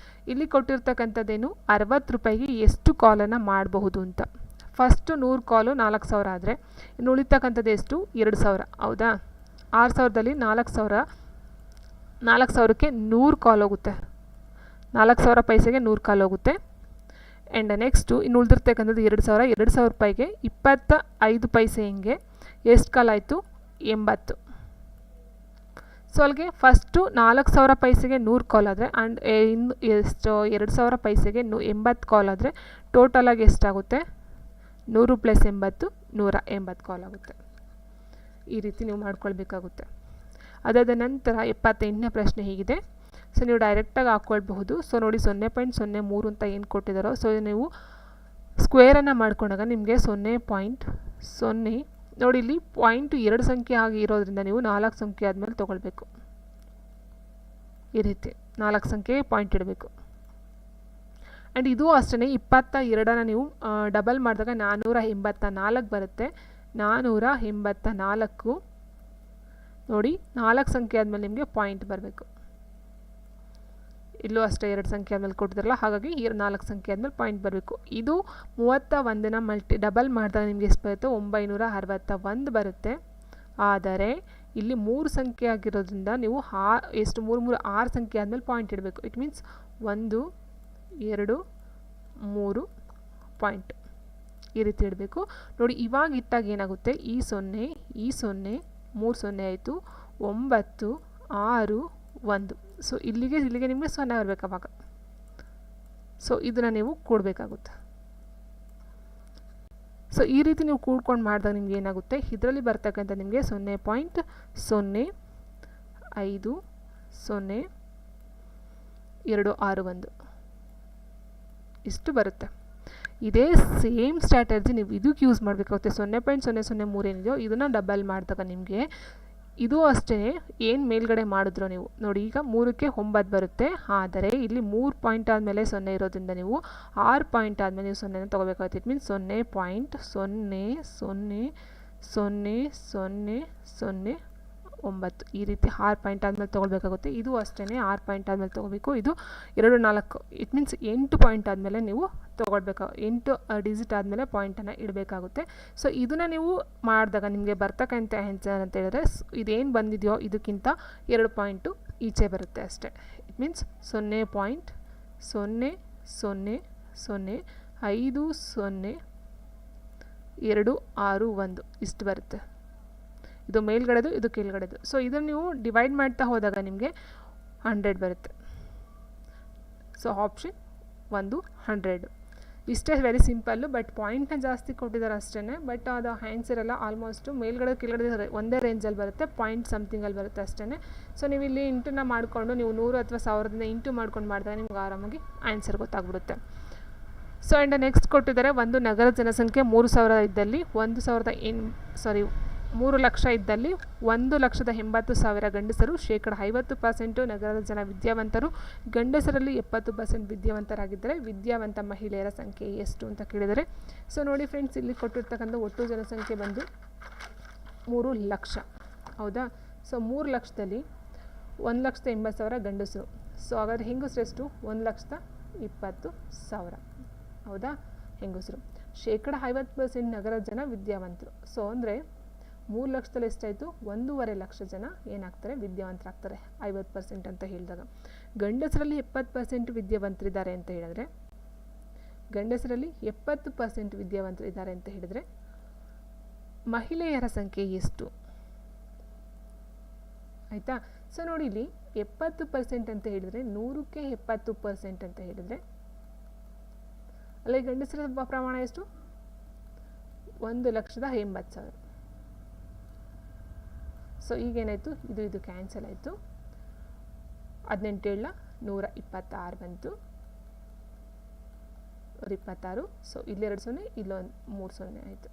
A: ಇಲ್ಲಿ ಕೊಟ್ಟಿರ್ತಕ್ಕಂಥದ್ದೇನು, 60 ರೂಪಾಯಿಗೆ ಎಷ್ಟು ಕಾಲನ್ನು ಮಾಡಬಹುದು ಅಂತ. ಫಸ್ಟು 100 ಕಾಲು 4000 ಆದರೆ ಇನ್ನು ಉಳಿತಕ್ಕಂಥದ್ದು ಎಷ್ಟು? 2000. ಹೌದಾ? 6000ದಲ್ಲಿ 4000ಕ್ಕೆ 100 ಕಾಲ್ ಹೋಗುತ್ತೆ. 4000 ಪೈಸೆಗೆ 100 ಕಾಲ್ ಹೋಗುತ್ತೆ. ಆ್ಯಂಡ್ ನೆಕ್ಸ್ಟು ಇನ್ನು ಉಳಿದಿರ್ತಕ್ಕಂಥದ್ದು 2000. 2000 ರೂಪಾಯಿಗೆ 25 ಪೈಸೆ ಹಿಂಗೆ ಎಷ್ಟು ಕಾಲ್ ಆಯಿತು? 80. ಸೊ ಅಲ್ಲಿಗೆ ಫಸ್ಟು 4000 ಪೈಸೆಗೆ 100 ಕಾಲ್ ಆದರೆ ಆ್ಯಂಡ್ ಇನ್ನು ಎಷ್ಟು 2000 ಪೈಸೆಗೆ 80 ಕಾಲ್ ಆದರೆ ಟೋಟಲಾಗಿ ಎಷ್ಟಾಗುತ್ತೆ? 100 + 80 180 ಕಾಲ್ ಆಗುತ್ತೆ. ಈ ರೀತಿ ನೀವು ಮಾಡ್ಕೊಳ್ಬೇಕಾಗುತ್ತೆ. ಅದಾದ ನಂತರ 78ನೇ ಪ್ರಶ್ನೆ ಹೀಗಿದೆ. ಸೊ ನೀವು ಡೈರೆಕ್ಟಾಗಿ ಹಾಕ್ಕೊಳ್ಬಹುದು. ಸೊ ನೋಡಿ, 0.03 ಅಂತ ಏನು ಕೊಟ್ಟಿದ್ದಾರೋ, ಸೊ ನೀವು ಸ್ಕ್ವೇರನ್ನು ಮಾಡ್ಕೊಂಡಾಗ ನಿಮಗೆ 0.0. ನೋಡಿ, ಇಲ್ಲಿ ಪಾಯಿಂಟು 2 ಸಂಖ್ಯೆ ಆಗಿ ಇರೋದ್ರಿಂದ ನೀವು 4 ಸಂಖ್ಯೆ ಆದಮೇಲೆ ತೊಗೊಳ್ಬೇಕು. ಈ ರೀತಿ 4 ಸಂಖ್ಯೆ ಪಾಯಿಂಟ್ ಇಡಬೇಕು. ಆ್ಯಂಡ್ ಇದು ಅಷ್ಟೇ, 22ನ ನೀವು ಡಬಲ್ ಮಾಡಿದಾಗ 484 ಬರುತ್ತೆ. 484 ನೋಡಿ, 4 ಸಂಖ್ಯೆ ಆದಮೇಲೆ ನಿಮಗೆ ಪಾಯಿಂಟ್ ಬರಬೇಕು. ಇಲ್ಲೂ ಅಷ್ಟೇ 2 ಸಂಖ್ಯೆ ಆದಮೇಲೆ ಕೊಟ್ಟಿದ್ರಲ್ಲ, ಹಾಗಾಗಿ 4 ಸಂಖ್ಯೆ ಆದಮೇಲೆ ಪಾಯಿಂಟ್ ಬರಬೇಕು. ಇದು 31ನ ಡಬಲ್ ಮಾಡಿದಾಗ ನಿಮಗೆ ಎಷ್ಟು ಬರುತ್ತೆ? 961 ಬರುತ್ತೆ. ಆದರೆ ಇಲ್ಲಿ 3 ಸಂಖ್ಯೆ ಆಗಿರೋದ್ರಿಂದ ನೀವು ಎಷ್ಟು 6 ಸಂಖ್ಯೆ ಆದಮೇಲೆ ಪಾಯಿಂಟ್ ಇಡಬೇಕು. ಇಟ್ ಮೀನ್ಸ್ 1 2 3 ಪಾಯಿಂಟ್ ಈ ರೀತಿ ಇಡಬೇಕು. ನೋಡಿ, ಇವಾಗ ಇಟ್ಟಾಗ ಏನಾಗುತ್ತೆ? ಈ 0 3 0 ಆಯಿತು. 9 6 1. ಸೊ ಇಲ್ಲಿಗೆ ನಿಮಗೆ 0 ಬರಬೇಕು ಅವಾಗ. ಸೊ ಇದನ್ನು ನೀವು ಕೂಡಬೇಕಾಗುತ್ತೆ. ಸೊ ಈ ರೀತಿ ನೀವು ಕೂಡ್ಕೊಂಡು ಮಾಡಿದಾಗ ನಿಮ್ಗೆ ಏನಾಗುತ್ತೆ? ಇದರಲ್ಲಿ ಬರ್ತಕ್ಕಂಥ ನಿಮಗೆ 0.050 ಇಷ್ಟು ಬರುತ್ತೆ. ಇದೇ ಸೇಮ್ ಸ್ಟ್ರಾಟಜಿ ನೀವು ಇದಕ್ಕೆ ಯೂಸ್ ಮಾಡಬೇಕಾಗುತ್ತೆ. 0.003 ಏನಿದೆಯೋ ಇದನ್ನು ಡಬಲ್ ಮಾಡಿದಾಗ ನಿಮಗೆ ಇದು ಅಷ್ಟೇ ಏನು ಮೇಲ್ಗಡೆ ಮಾಡಿದ್ರು ನೀವು ನೋಡಿ, ಈಗ 3ಕ್ಕೆ 9 ಬರುತ್ತೆ. ಆದರೆ ಇಲ್ಲಿ 3 ಪಾಯಿಂಟ್ ಆದಮೇಲೆ 0 ಇರೋದ್ರಿಂದ ನೀವು 6 ಪಾಯಿಂಟ್ ಆದಮೇಲೆ ನೀವು 0ನ ತೊಗೋಬೇಕಾಗುತ್ತೆ. ಇಟ್ ಮೀನ್ಸ್ 0.00009 ಈ ರೀತಿ 6 ಪಾಯಿಂಟ್ ಆದಮೇಲೆ ತೊಗೊಳ್ಬೇಕಾಗುತ್ತೆ. ಇದು ಅಷ್ಟೇ 6 ಪಾಯಿಂಟ್ ಆದಮೇಲೆ ತೊಗೋಬೇಕು. ಇದು 2 4 ಇಟ್ ಮೀನ್ಸ್ 8 ಪಾಯಿಂಟ್ ಆದಮೇಲೆ ನೀವು ತೊಗೊಳ್ಬೇಕು. 8 ಡಿಜಿಟ್ ಆದಮೇಲೆ ಪಾಯಿಂಟನ್ನು ಇಡಬೇಕಾಗುತ್ತೆ. ಸೊ ಇದನ್ನು ನೀವು ಮಾಡಿದಾಗ ನಿಮಗೆ ಬರ್ತಕ್ಕಂಥ ಆನ್ಸರ್ ಅಂತ ಹೇಳಿದ್ರೆ ಇದೇನು ಬಂದಿದೆಯೋ ಇದಕ್ಕಿಂತ 2 ಪಾಯಿಂಟು ಈಚೆ ಬರುತ್ತೆ ಅಷ್ಟೇ. ಇಟ್ ಮೀನ್ಸ್ 0.0005061 ಇಷ್ಟು ಬರುತ್ತೆ. ಇದು ಮೇಲ್ಗಡೆದು, ಇದು ಕೆಳಗಡೆದು. ಸೊ ಇದನ್ನು ನೀವು ಡಿವೈಡ್ ಮಾಡ್ತಾ ಹೋದಾಗ ನಿಮಗೆ 100 ಬರುತ್ತೆ. So option 1 100. ಇಷ್ಟೇ ವೆರಿ ಸಿಂಪಲ್ಲು, ಬಟ್ ಪಾಯಿಂಟ್ನ ಜಾಸ್ತಿ ಕೊಟ್ಟಿದ್ದಾರೆ ಅಷ್ಟೇ. ಬಟ್ ಅದು ಆನ್ಸರ್ ಎಲ್ಲ ಆಲ್ಮೋಸ್ಟು ಮೇಲ್ಗಡೆ ಕೆಳಗಡೆ ಒಂದೇ ರೇಂಜಲ್ಲಿ ಬರುತ್ತೆ, ಪಾಯಿಂಟ್ ಸಮಥಿಂಗಲ್ಲಿ ಬರುತ್ತೆ ಅಷ್ಟೇ. ಸೊ ನೀವು ಇಲ್ಲಿ ಇಂಟುನ ಮಾಡಿಕೊಂಡು ನೀವು 100 ಅಥವಾ 1000ದಿಂದ ಇಂಟು ಮಾಡ್ಕೊಂಡು ಮಾಡಿದಾಗ ನಿಮ್ಗೆ ಆರಾಮಾಗಿ ಆನ್ಸರ್ ಗೊತ್ತಾಗ್ಬಿಡುತ್ತೆ. ಸೊ ಆ್ಯಂಡ್ ನೆಕ್ಸ್ಟ್ ಕೊಟ್ಟಿದ್ದಾರೆ, ಒಂದು ನಗರದ ಜನಸಂಖ್ಯೆ 3,000 ಇದ್ದಲ್ಲಿ 3 ಲಕ್ಷ ಇದ್ದಲ್ಲಿ 1,80,000 ಗಂಡಸರು, 50% ನಗರದ ಜನ ವಿದ್ಯಾವಂತರು, ಗಂಡಸರಲ್ಲಿ 70% ವಿದ್ಯಾವಂತರಾಗಿದ್ದರೆ ವಿದ್ಯಾವಂತ ಮಹಿಳೆಯರ ಸಂಖ್ಯೆ ಎಷ್ಟು ಅಂತ ಕೇಳಿದರೆ. ಸೊ ನೋಡಿ ಫ್ರೆಂಡ್ಸ್, ಇಲ್ಲಿ ಕೊಟ್ಟಿರ್ತಕ್ಕಂಥ ಒಟ್ಟು ಜನಸಂಖ್ಯೆ ಬಂದು 3 ಲಕ್ಷ, ಹೌದಾ. ಸೊ 3 ಲಕ್ಷದಲ್ಲಿ 1,80,000 ಗಂಡಸರು. ಸೊ ಹಾಗಾದರೆ ಹೆಂಗಸರು ಎಷ್ಟು? 1,20,000, ಹೌದಾ. ಹೆಂಗಸರು 50% ನಗರ ಜನ ವಿದ್ಯಾವಂತರು. ಸೊ ಅಂದರೆ 3 ಲಕ್ಷದಲ್ಲಿ ಎಷ್ಟಾಯಿತು? 1.5 ಲಕ್ಷ ಜನ ಏನಾಗ್ತಾರೆ? ವಿದ್ಯಾವಂತರಾಗ್ತಾರೆ, 50% ಅಂತ ಹೇಳಿದಾಗ. ಗಂಡಸರಲ್ಲಿ 70% ವಿದ್ಯಾವಂತರಿದ್ದಾರೆ ಅಂತ ಹೇಳಿದ್ರೆ, ಗಂಡಸರಲ್ಲಿ 70% ವಿದ್ಯಾವಂತರಿದ್ದಾರೆ ಅಂತ ಹೇಳಿದರೆ ಮಹಿಳೆಯರ ಸಂಖ್ಯೆ ಎಷ್ಟು? ಆಯಿತಾ. ಸೊ ನೋಡಿ, ಇಲ್ಲಿ 70% ಅಂತ ಹೇಳಿದರೆ 100ಕ್ಕೆ 70% ಅಂತ ಹೇಳಿದರೆ ಅಲ್ಲಿ ಗಂಡಸರ ಪ್ರಮಾಣ ಎಷ್ಟು? 1,80,000. ಸೊ ಈಗೇನಾಯಿತು? ಇದು ಕ್ಯಾನ್ಸಲ್ ಆಯಿತು. 18 126 ಬಂತು, 26. ಸೊ ಇಲ್ಲಿ 2 0, ಇಲ್ಲೊಂದು 3 0 ಆಯಿತು.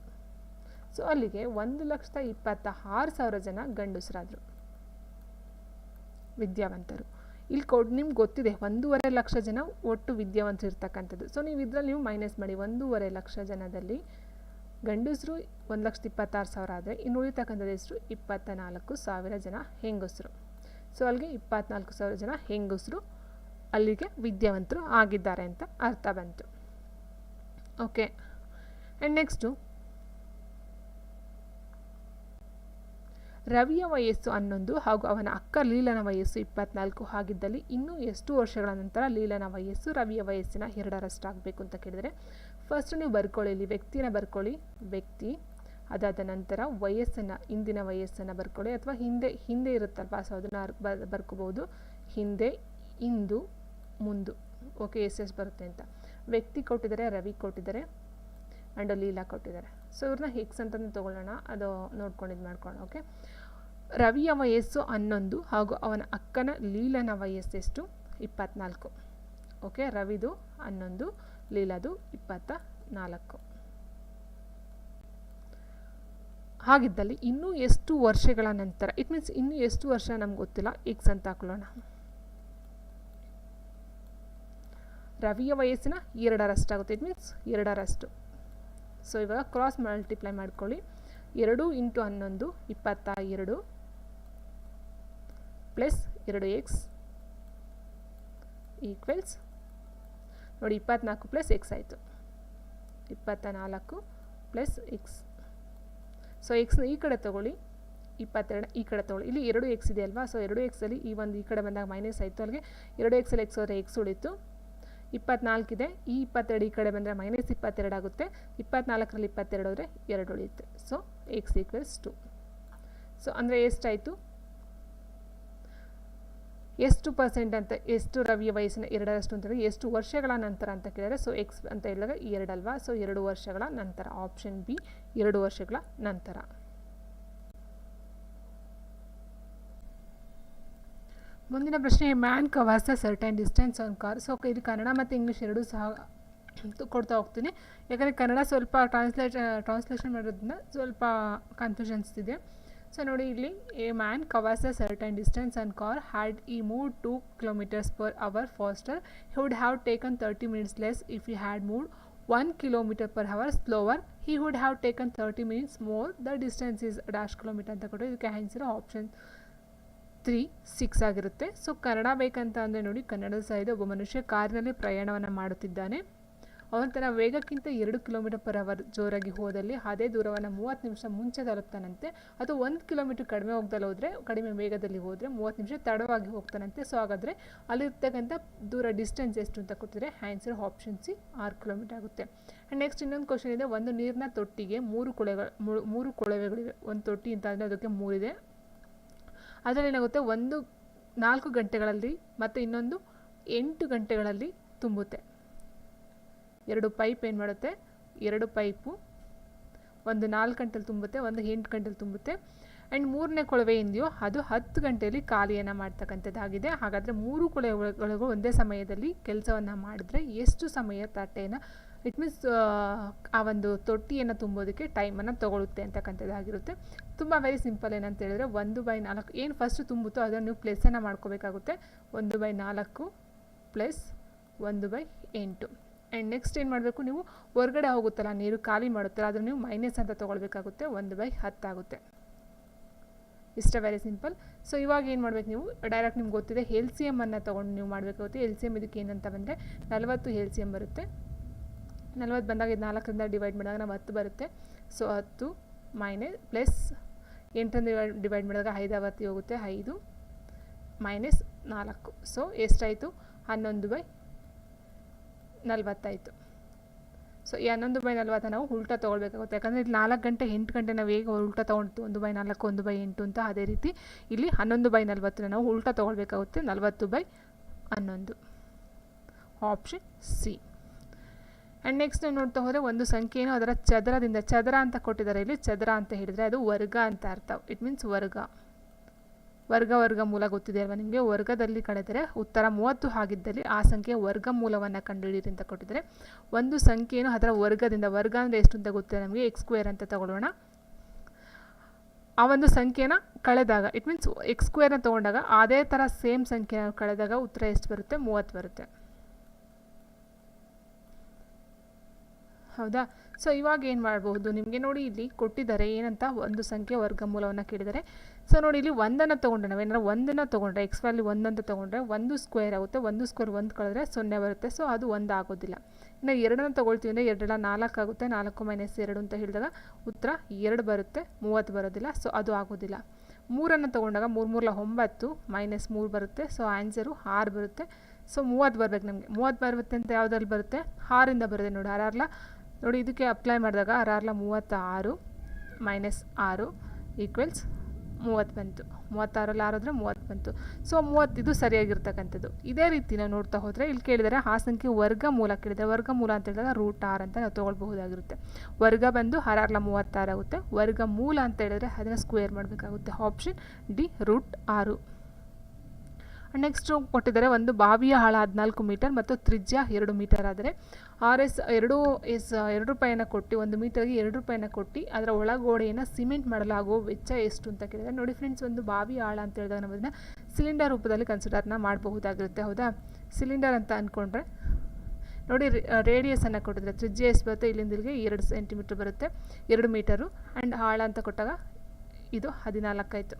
A: ಸೊ ಅಲ್ಲಿಗೆ 1,26,000 ಜನ ಗಂಡಸರಾದರು, ವಿದ್ಯಾವಂತರು. ಇಲ್ಲಿ ನಿಮ್ಗೆ ಗೊತ್ತಿದೆ 1.5 ಲಕ್ಷ ಜನ ಒಟ್ಟು ವಿದ್ಯಾವಂತರು ಇರ್ತಕ್ಕಂಥದ್ದು. ಸೊ ನೀವು ಇದರಲ್ಲಿ ನೀವು ಮೈನಸ್ ಮಾಡಿ, 1.5 ಲಕ್ಷ ಜನದಲ್ಲಿ ಗಂಡಸರು 1,26,000 ಆದರೆ ಇನ್ನು ಉಳಿತಕ್ಕಂಥದ್ದು ಎಷ್ಟು? 24,000 ಜನ ಹೆಂಗಸರು. ಸೊ ಅಲ್ಲಿಗೆ 24,000 ಜನ ಹೆಂಗಸರು ಅಲ್ಲಿಗೆ ವಿದ್ಯಾವಂತರು ಆಗಿದ್ದಾರೆ ಅಂತ ಅರ್ಥ ಬಂತು. ಓಕೆ. ಆ್ಯಂಡ್ ನೆಕ್ಸ್ಟು, ರವಿಯ ವಯಸ್ಸು 11 ಹಾಗೂ ಅವನ ಅಕ್ಕ ಲೀಲನ ವಯಸ್ಸು 24 ಆಗಿದ್ದಲ್ಲಿ ಇನ್ನೂ ಎಷ್ಟು ವರ್ಷಗಳ ನಂತರ ಲೀಲನ ವಯಸ್ಸು ರವಿಯ ವಯಸ್ಸಿನ 2ರಷ್ಟಾಗಬೇಕು ಅಂತ ಕೇಳಿದರೆ, ಫಸ್ಟ್ ನೀವು ಬರ್ಕೊಳ್ಳಿ, ಇಲ್ಲಿ ವ್ಯಕ್ತಿನ ಬರ್ಕೊಳ್ಳಿ, ವ್ಯಕ್ತಿ. ಅದಾದ ನಂತರ ವಯಸ್ಸನ್ನು, ಇಂದಿನ ವಯಸ್ಸನ್ನು ಬರ್ಕೊಳ್ಳಿ, ಅಥವಾ ಹಿಂದೆ ಇರುತ್ತಲ್ವ, ಸೊ ಅದನ್ನು ಬರ್ಕೋಬೋದು. ಹಿಂದೆ, ಇಂದು, ಮುಂದು. ಓಕೆ, ಎಷ್ಟೆಷ್ಟು ಬರುತ್ತೆ ಅಂತ. ವ್ಯಕ್ತಿ ಕೊಟ್ಟಿದ್ದಾರೆ, ರವಿ ಕೊಟ್ಟಿದ್ದಾರೆ, ಆ್ಯಂಡ್ ಲೀಲಾ ಕೊಟ್ಟಿದ್ದಾರೆ. ಸೊ ಇವ್ರನ್ನ ಎಕ್ಸ್ ಅಂತಂದು ತೊಗೊಳ್ಳೋಣ, ಅದು ನೋಡ್ಕೊಂಡು ಇದು ಮಾಡ್ಕೊಳ್ಳೋಣ. ಓಕೆ. ರವಿಯ ವಯಸ್ಸು 11 ಹಾಗೂ ಅವನ ಅಕ್ಕನ ಲೀಲನ ವಯಸ್ಸೆಷ್ಟು? 24. ಓಕೆ, ರವಿದು 11, ಲೀಲಾದು 24. ಹಾಗಿದ್ದಲ್ಲಿ ಇನ್ನೂ ಎಷ್ಟು ವರ್ಷಗಳ ನಂತರ, ಇಟ್ ಮೀನ್ಸ್ ಇನ್ನೂ ಎಷ್ಟು ವರ್ಷ ನಮ್ಗೆ ಗೊತ್ತಿಲ್ಲ, ಎಕ್ಸ್ ಅಂತ ಹಾಕೊಳ್ಳೋಣ. ರವಿಯ ವಯಸ್ಸಿನ 2ರಷ್ಟಾಗುತ್ತೆ, ಇಟ್ ಮೀನ್ಸ್ 2ರಷ್ಟು. ಸೊ ಇವಾಗ ಕ್ರಾಸ್ ಮಲ್ಟಿಪ್ಲೈ ಮಾಡ್ಕೊಳ್ಳಿ. 2 × 11 22 ಪ್ಲಸ್ 2x ಈಕ್ವಲ್ಸ್ ನೋಡಿ 24 ಪ್ಲಸ್ ಎಕ್ಸ್ ಆಯಿತು, 24 ಪ್ಲಸ್ ಎಕ್ಸ್. ಸೊ ಎಕ್ಸ್ನ ಈ ಕಡೆ ತೊಗೊಳ್ಳಿ, 22 ಈ ಕಡೆ ತೊಗೊಳ್ಳಿ. ಇಲ್ಲಿ 2x ಇದೆ ಅಲ್ವಾ, ಸೊ 2x ಅಲ್ಲಿ ಈ ಒಂದು ಈ ಕಡೆ ಬಂದಾಗ ಮೈನಸ್ ಆಯಿತು, ಅಲ್ಲಿಗೆ 2x ಅಲ್ಲಿ ಎಕ್ಸ್ ಹೋದರೆ ಎಕ್ಸ್ ಉಳಿತು. 24 ಇದೆ, ಈ 22 ಈ ಕಡೆ ಬಂದರೆ ಮೈನಸ್ 22 ಆಗುತ್ತೆ. 24ರಲ್ಲಿ 22 ಹೋದರೆ 2 ಉಳಿಯುತ್ತೆ. So X equals 2. ಸೊ ಅಂದರೆ ಎಷ್ಟಾಯಿತು? ಎಷ್ಟು ಪರ್ಸೆಂಟ್ ಅಂತ, ಎಷ್ಟು ರವಿಯ ವಯಸ್ಸಿನ 2ರಷ್ಟು ಅಂತಂದರೆ ಎಷ್ಟು ವರ್ಷಗಳ ನಂತರ ಅಂತ ಕೇಳಿದರೆ, ಸೊ ಎಕ್ಸ್ ಅಂತ ಹೇಳಿದಾಗ 2 ಅಲ್ವಾ, ಸೊ 2 ವರ್ಷಗಳ ನಂತರ. ಆಪ್ಷನ್ ಬಿ, 2 ವರ್ಷಗಳ ನಂತರ. ಮುಂದಿನ ಪ್ರಶ್ನೆ, man covers a certain distance on car. So ಇದು ಕನ್ನಡ ಮತ್ತು ಇಂಗ್ಲೀಷ್ ಎರಡೂ ಸಹ ಕೊಡ್ತಾ ಹೋಗ್ತೀನಿ, ಯಾಕಂದರೆ ಕನ್ನಡ ಸ್ವಲ್ಪ ಟ್ರಾನ್ಸ್ಲೇಷನ್ ಮಾಡೋದ್ರಿಂದ ಸ್ವಲ್ಪ ಕನ್ಫ್ಯೂಷನ್ಸ್ ಇದೆ. ಸೊ ನೋಡಿ, ಇಲ್ಲಿ A man covers a certain distance on car had ಈ move 2 km/h faster, he would have taken 30 minutes less if he had moved 1 km/h slower, he would have taken 30 minutes more, the distance is dash kilometer ಅಂತ ಕೊಟ್ಟು ಇದಕ್ಕೆ answer option 3 6 ಆಗಿರುತ್ತೆ. So Kannada ಬೇಕಂತ ಅಂದರೆ ನೋಡಿ, ಕನ್ನಡದ ಸಹ ಇದೆ. ಒಬ್ಬ ಮನುಷ್ಯ ಕಾರಿನಲ್ಲಿ ಪ್ರಯಾಣವನ್ನು ಮಾಡುತ್ತಿದ್ದಾನೆ, ಅವನ ತನ್ನ ವೇಗಕ್ಕಿಂತ 2 km/h ಜೋರಾಗಿ ಹೋದಲ್ಲಿ ಅದೇ ದೂರವನ್ನು 30 ನಿಮಿಷ ಮುಂಚೆ ತಲುಪ್ತಾನಂತೆ, ಅಥವಾ 1 ಕಿಲೋಮೀಟರ್ ಕಡಿಮೆ ಹೋಗ್ದಲ್ಲಿ ಹೋದರೆ, ಕಡಿಮೆ ವೇಗದಲ್ಲಿ ಹೋದರೆ 30 ನಿಮಿಷ ತಡವಾಗಿ ಹೋಗ್ತಾನಂತೆ. ಸೊ ಹಾಗಾದರೆ ಅಲ್ಲಿರ್ತಕ್ಕಂಥ ದೂರ ಡಿಸ್ಟೆನ್ಸ್ ಎಷ್ಟು ಅಂತ ಕೊಟ್ಟಿದ್ರೆ ಆನ್ಸರ್ ಆಪ್ಷನ್ ಸಿ 6 ಕಿಲೋಮೀಟರ್ ಆಗುತ್ತೆ. ಆ್ಯಂಡ್ ನೆಕ್ಸ್ಟ್ ಇನ್ನೊಂದು ಕ್ವಶನ್ ಇದೆ, ಒಂದು ನೀರಿನ ತೊಟ್ಟಿಗೆ 3 ಕೊಳವೆಗಳಿವೆ. ಒಂದು ತೊಟ್ಟಿ ಅಂತ ಅಂದರೆ ಅದಕ್ಕೆ 3 ಇದೆ. ಅದರಲ್ಲಿ ಏನಾಗುತ್ತೆ, ಒಂದು 4 ಗಂಟೆಗಳಲ್ಲಿ ಮತ್ತು ಇನ್ನೊಂದು 8 ಗಂಟೆಗಳಲ್ಲಿ ತುಂಬುತ್ತೆ. 2 ಪೈಪ್ ಏನು ಮಾಡುತ್ತೆ, 2 ಪೈಪು ಒಂದು 4 ಗಂಟೆಲಿ ತುಂಬುತ್ತೆ, ಒಂದು 8 ಗಂಟೆಲಿ ತುಂಬುತ್ತೆ. ಆ್ಯಂಡ್ 3ನೇ ಕೊಳವೆ ಏನಿದೆಯೋ ಅದು 10 ಗಂಟೆಯಲ್ಲಿ ಖಾಲಿಯನ್ನು ಮಾಡ್ತಕ್ಕಂಥದ್ದಾಗಿದೆ. ಹಾಗಾದರೆ 3 ಕೊಳವೆಗಳು ಒಂದೇ ಸಮಯದಲ್ಲಿ ಕೆಲಸವನ್ನು ಮಾಡಿದ್ರೆ ಎಷ್ಟು ಸಮಯ ತಟ್ಟೆಯನ್ನು ಇಟ್ ಮೀನ್ಸ್ ಆ ಒಂದು ತೊಟ್ಟಿಯನ್ನು ತುಂಬೋದಕ್ಕೆ ಟೈಮನ್ನು ತೊಗೊಳುತ್ತೆ ಅಂತಕ್ಕಂಥದ್ದಾಗಿರುತ್ತೆ. ತುಂಬ ವೆರಿ ಸಿಂಪಲ್. ಏನಂತ ಹೇಳಿದ್ರೆ 1/4 ಏನು ಫಸ್ಟ್ ತುಂಬುತ್ತೋ ಅದನ್ನು ನೀವು ಪ್ಲಸ್ಸನ್ನು ಮಾಡ್ಕೋಬೇಕಾಗುತ್ತೆ. 1/4 ಪ್ಲಸ್ 1/8. ಆ್ಯಂಡ್ ನೆಕ್ಸ್ಟ್ ಏನು ಮಾಡಬೇಕು, ನೀವು ಹೊರಗಡೆ ಹೋಗುತ್ತಲ್ಲ ನೀರು ಖಾಲಿ ಮಾಡುತ್ತಲ್ಲ ಅದನ್ನು ನೀವು ಮೈನಸ್ ಅಂತ ತೊಗೊಳ್ಬೇಕಾಗುತ್ತೆ. 1/10 ಆಗುತ್ತೆ. ಇಷ್ಟ ವೆರಿ ಸಿಂಪಲ್. ಸೊ ಇವಾಗ ಏನು ಮಾಡಬೇಕು, ನೀವು ಡೈರೆಕ್ಟ್ ನಿಮ್ಗೆ ಗೊತ್ತಿದೆ ಎಲ್ ಸಿ ಎಮ್ಮನ್ನು ತೊಗೊಂಡು ನೀವು ಮಾಡಬೇಕಾಗುತ್ತೆ. ಎಲ್ ಸಿ ಎಮ್ ಇದಕ್ಕೆ ಏನಂತ ಬಂದರೆ 40 ಎಲ್ ಸಿ ಎಮ್ ಬರುತ್ತೆ. 40 ಬಂದಾಗ ಇದು 4ರಿಂದ ಡಿವೈಡ್ ಮಾಡಿದಾಗ ನಾವು 10 ಬರುತ್ತೆ. ಸೊ 10 ಮೈನಸ್ ಪ್ಲಸ್ 8ರಿಂದ ಡಿವೈಡ್ ಮಾಡಿದಾಗ 5 ಆವರ್ತಿ ಹೋಗುತ್ತೆ. 5 ಮೈನಸ್ 4. ಸೊ ಎಷ್ಟಾಯಿತು, 11/40 ಆಯಿತು. ಸೊ ಈ 11/40 ನಾವು ಉಲ್ಟಾ ತೊಗೊಳ್ಬೇಕಾಗುತ್ತೆ. ಯಾಕಂದರೆ ಇಲ್ಲಿ 4 ಗಂಟೆ 8 ಗಂಟೆ ನಾವು ಹೇಗೆ ಉಲ್ಟಾ ತೊಗೊಂಡು 1/4 1/8 ಅಂತ, ಅದೇ ರೀತಿ ಇಲ್ಲಿ 11/40 ನಾವು ಉಲ್ಟಾ ತೊಗೊಳ್ಬೇಕಾಗುತ್ತೆ. 40/11 ಆಪ್ಷನ್ ಸಿ. ಆ್ಯಂಡ್ ನೆಕ್ಸ್ಟ್ ನಾವು ನೋಡ್ತಾ ಹೋದರೆ ಒಂದು ಸಂಖ್ಯೆಯನ್ನು ಅದರ ಚದರದಿಂದ, ಚದರ ಅಂತ ಕೊಟ್ಟಿದ್ದಾರೆ ಇಲ್ಲಿ, ಚದರ ಅಂತ ಹೇಳಿದರೆ ಅದು ವರ್ಗ ಅಂತ ಅರ್ಥ. ಇಟ್ ಮೀನ್ಸ್ ವರ್ಗಮೂಲ ಗೊತ್ತಿದೆ ಅಲ್ವಾ ನಿಮಗೆ. ವರ್ಗದಲ್ಲಿ ಕಳೆದರೆ ಉತ್ತರ 30 ಆಗಿದ್ದಲ್ಲಿ ಆ ಸಂಖ್ಯೆಯ ವರ್ಗಮೂಲವನ್ನು ಕಂಡುಹಿಡಿಯಿರಿ ಅಂತ ಕೊಟ್ಟಿದ್ದಾರೆ. ಒಂದು ಸಂಖ್ಯೆಯನ್ನು ಅದರ ವರ್ಗದಿಂದ, ವರ್ಗ ಅಂದರೆ ಎಷ್ಟು ಅಂತ ಗೊತ್ತಿದೆ ನಮಗೆ, x² ಅಂತ ತಗೊಳ್ಳೋಣ. ಆ ಒಂದು ಸಂಖ್ಯೆನ ಕಳೆದಾಗ ಇಟ್ ಮೀನ್ಸ್ x² ತೊಗೊಂಡಾಗ ಅದೇ ಥರ ಸೇಮ್ ಸಂಖ್ಯೆನ ಕಳೆದಾಗ ಉತ್ತರ ಎಷ್ಟು ಬರುತ್ತೆ, 30 ಬರುತ್ತೆ. ಹೌದಾ. ಸೊ ಇವಾಗ ಏನು ಮಾಡಬಹುದು, ನಿಮಗೆ ನೋಡಿ ಇಲ್ಲಿ ಕೊಟ್ಟಿದ್ದಾರೆ ಏನಂತ, ಒಂದು ಸಂಖ್ಯೆ ವರ್ಗಮೂಲವನ್ನು ಕೇಳಿದ್ದಾರೆ. ಸೊ ನೋಡಿ ಇಲ್ಲಿ 1 ತೊಗೊಂಡ್ರೆ, ನಾವೇನಾದ್ರು 1 ತೊಗೊಂಡ್ರೆ, ಎಕ್ಸ್ ವ್ಯಾಲ್ಯೂ 1 ಅಂತ ತೊಗೊಂಡ್ರೆ 1 ಸ್ಕ್ವೇರ್ ಆಗುತ್ತೆ. 1 ಸ್ಕ್ವೇರ್ 1 ಕಳೆದ್ರೆ 0 ಬರುತ್ತೆ. ಸೊ ಅದು 1 ಆಗೋದಿಲ್ಲ. ಇನ್ನು 2 ತೊಗೊಳ್ತೀವಿ ಅಂದರೆ 2 4 ಆಗುತ್ತೆ. 4 ಮೈನಸ್ 2 ಅಂತ ಹೇಳಿದಾಗ ಉತ್ತರ 2 ಬರುತ್ತೆ, 30 ಬರೋದಿಲ್ಲ. ಸೊ ಅದು ಆಗೋದಿಲ್ಲ. 3 ತೊಗೊಂಡಾಗ 3 9 ಮೈನಸ್ 3 ಬರುತ್ತೆ. ಸೊ ಆನ್ಸರು 6 ಬರುತ್ತೆ. ಸೊ 30 ಬರಬೇಕು ನಮಗೆ. 30 ಬರುತ್ತೆ ಅಂತ ಯಾವುದ್ರಲ್ಲಿ ಬರುತ್ತೆ, 6ರಿಂದ ಬರುತ್ತೆ ನೋಡಿ. 6 ನೋಡಿ ಇದಕ್ಕೆ ಅಪ್ಲೈ ಮಾಡಿದಾಗ 6 36 ಮೈನಸ್ 6 ಈಕ್ವಲ್ಸ್ 30 ಬಂತು. 36ರಲ್ಲಿ 6 ಆದರೆ 30 ಬಂತು. ಸೊ 30 ಇದು ಸರಿಯಾಗಿರ್ತಕ್ಕಂಥದ್ದು. ಇದೇ ರೀತಿ ನಾವು ನೋಡ್ತಾ ಹೋದರೆ ಇಲ್ಲಿ ಕೇಳಿದರೆ ಆ ಸಂಖ್ಯೆ ವರ್ಗಮೂಲ ಕೇಳಿದರೆ, ವರ್ಗಮೂಲ ಅಂತ ಹೇಳಿದಾಗ √6 ಅಂತ ನಾವು ತೊಗೊಳ್ಬಹುದಾಗಿರುತ್ತೆ. ವರ್ಗ ಬಂದು 6 36 ಆಗುತ್ತೆ. ವರ್ಗಮೂಲ ಅಂತ ಹೇಳಿದ್ರೆ ಅದನ್ನು ಸ್ಕ್ವೇರ್ ಮಾಡಬೇಕಾಗುತ್ತೆ. Option D √6. ನೆಕ್ಸ್ಟು ಕೊಟ್ಟಿದ್ದಾರೆ ಒಂದು ಬಾವಿಯ ಆಳ 14 ಮೀಟರ್ ಮತ್ತು ತ್ರಿಜ್ಯ 2 ಮೀಟರ್ ಆದರೆ RS 2 ರೂಪಾಯಿಯನ್ನು ಕೊಟ್ಟು 1 ಮೀಟರ್ಗೆ 2 ರೂಪಾಯಿಯನ್ನು ಕೊಟ್ಟು ಅದರ ಒಳಗೋಡೆಯನ್ನು ಸಿಮೆಂಟ್ ಮಾಡಲಾಗುವ ವೆಚ್ಚ ಎಷ್ಟು ಅಂತ ಕೇಳಿದರೆ, ನೋಡಿ ಫ್ರೆಂಡ್ಸ್, ಒಂದು ಬಾವಿಯ ಆಳ ಅಂತ ಹೇಳಿದಾಗ ನಾವು ಅದನ್ನು ಸಿಲಿಂಡರ್ ರೂಪದಲ್ಲಿ ಕನ್ಸಿಡರ್ನ ಮಾಡಬಹುದಾಗಿರುತ್ತೆ. ಹೌದಾ. ಸಿಲಿಂಡರ್ ಅಂತ ಅಂದ್ಕೊಂಡ್ರೆ ನೋಡಿ ರೇಡಿಯಸನ್ನು ಕೊಟ್ಟಿದ್ರೆ ತ್ರಿಜ್ಯ ಎಷ್ಟು ಬರುತ್ತೆ, ಇಲ್ಲಿಂದ ಇಲ್ಲಿಗೆ 2 ಸೆಂಟಿಮೀಟರ್ ಬರುತ್ತೆ, 2 ಮೀಟರು. ಆ್ಯಂಡ್ ಆಳ ಅಂತ ಕೊಟ್ಟಾಗ ಇದು 14 ಆಯಿತು.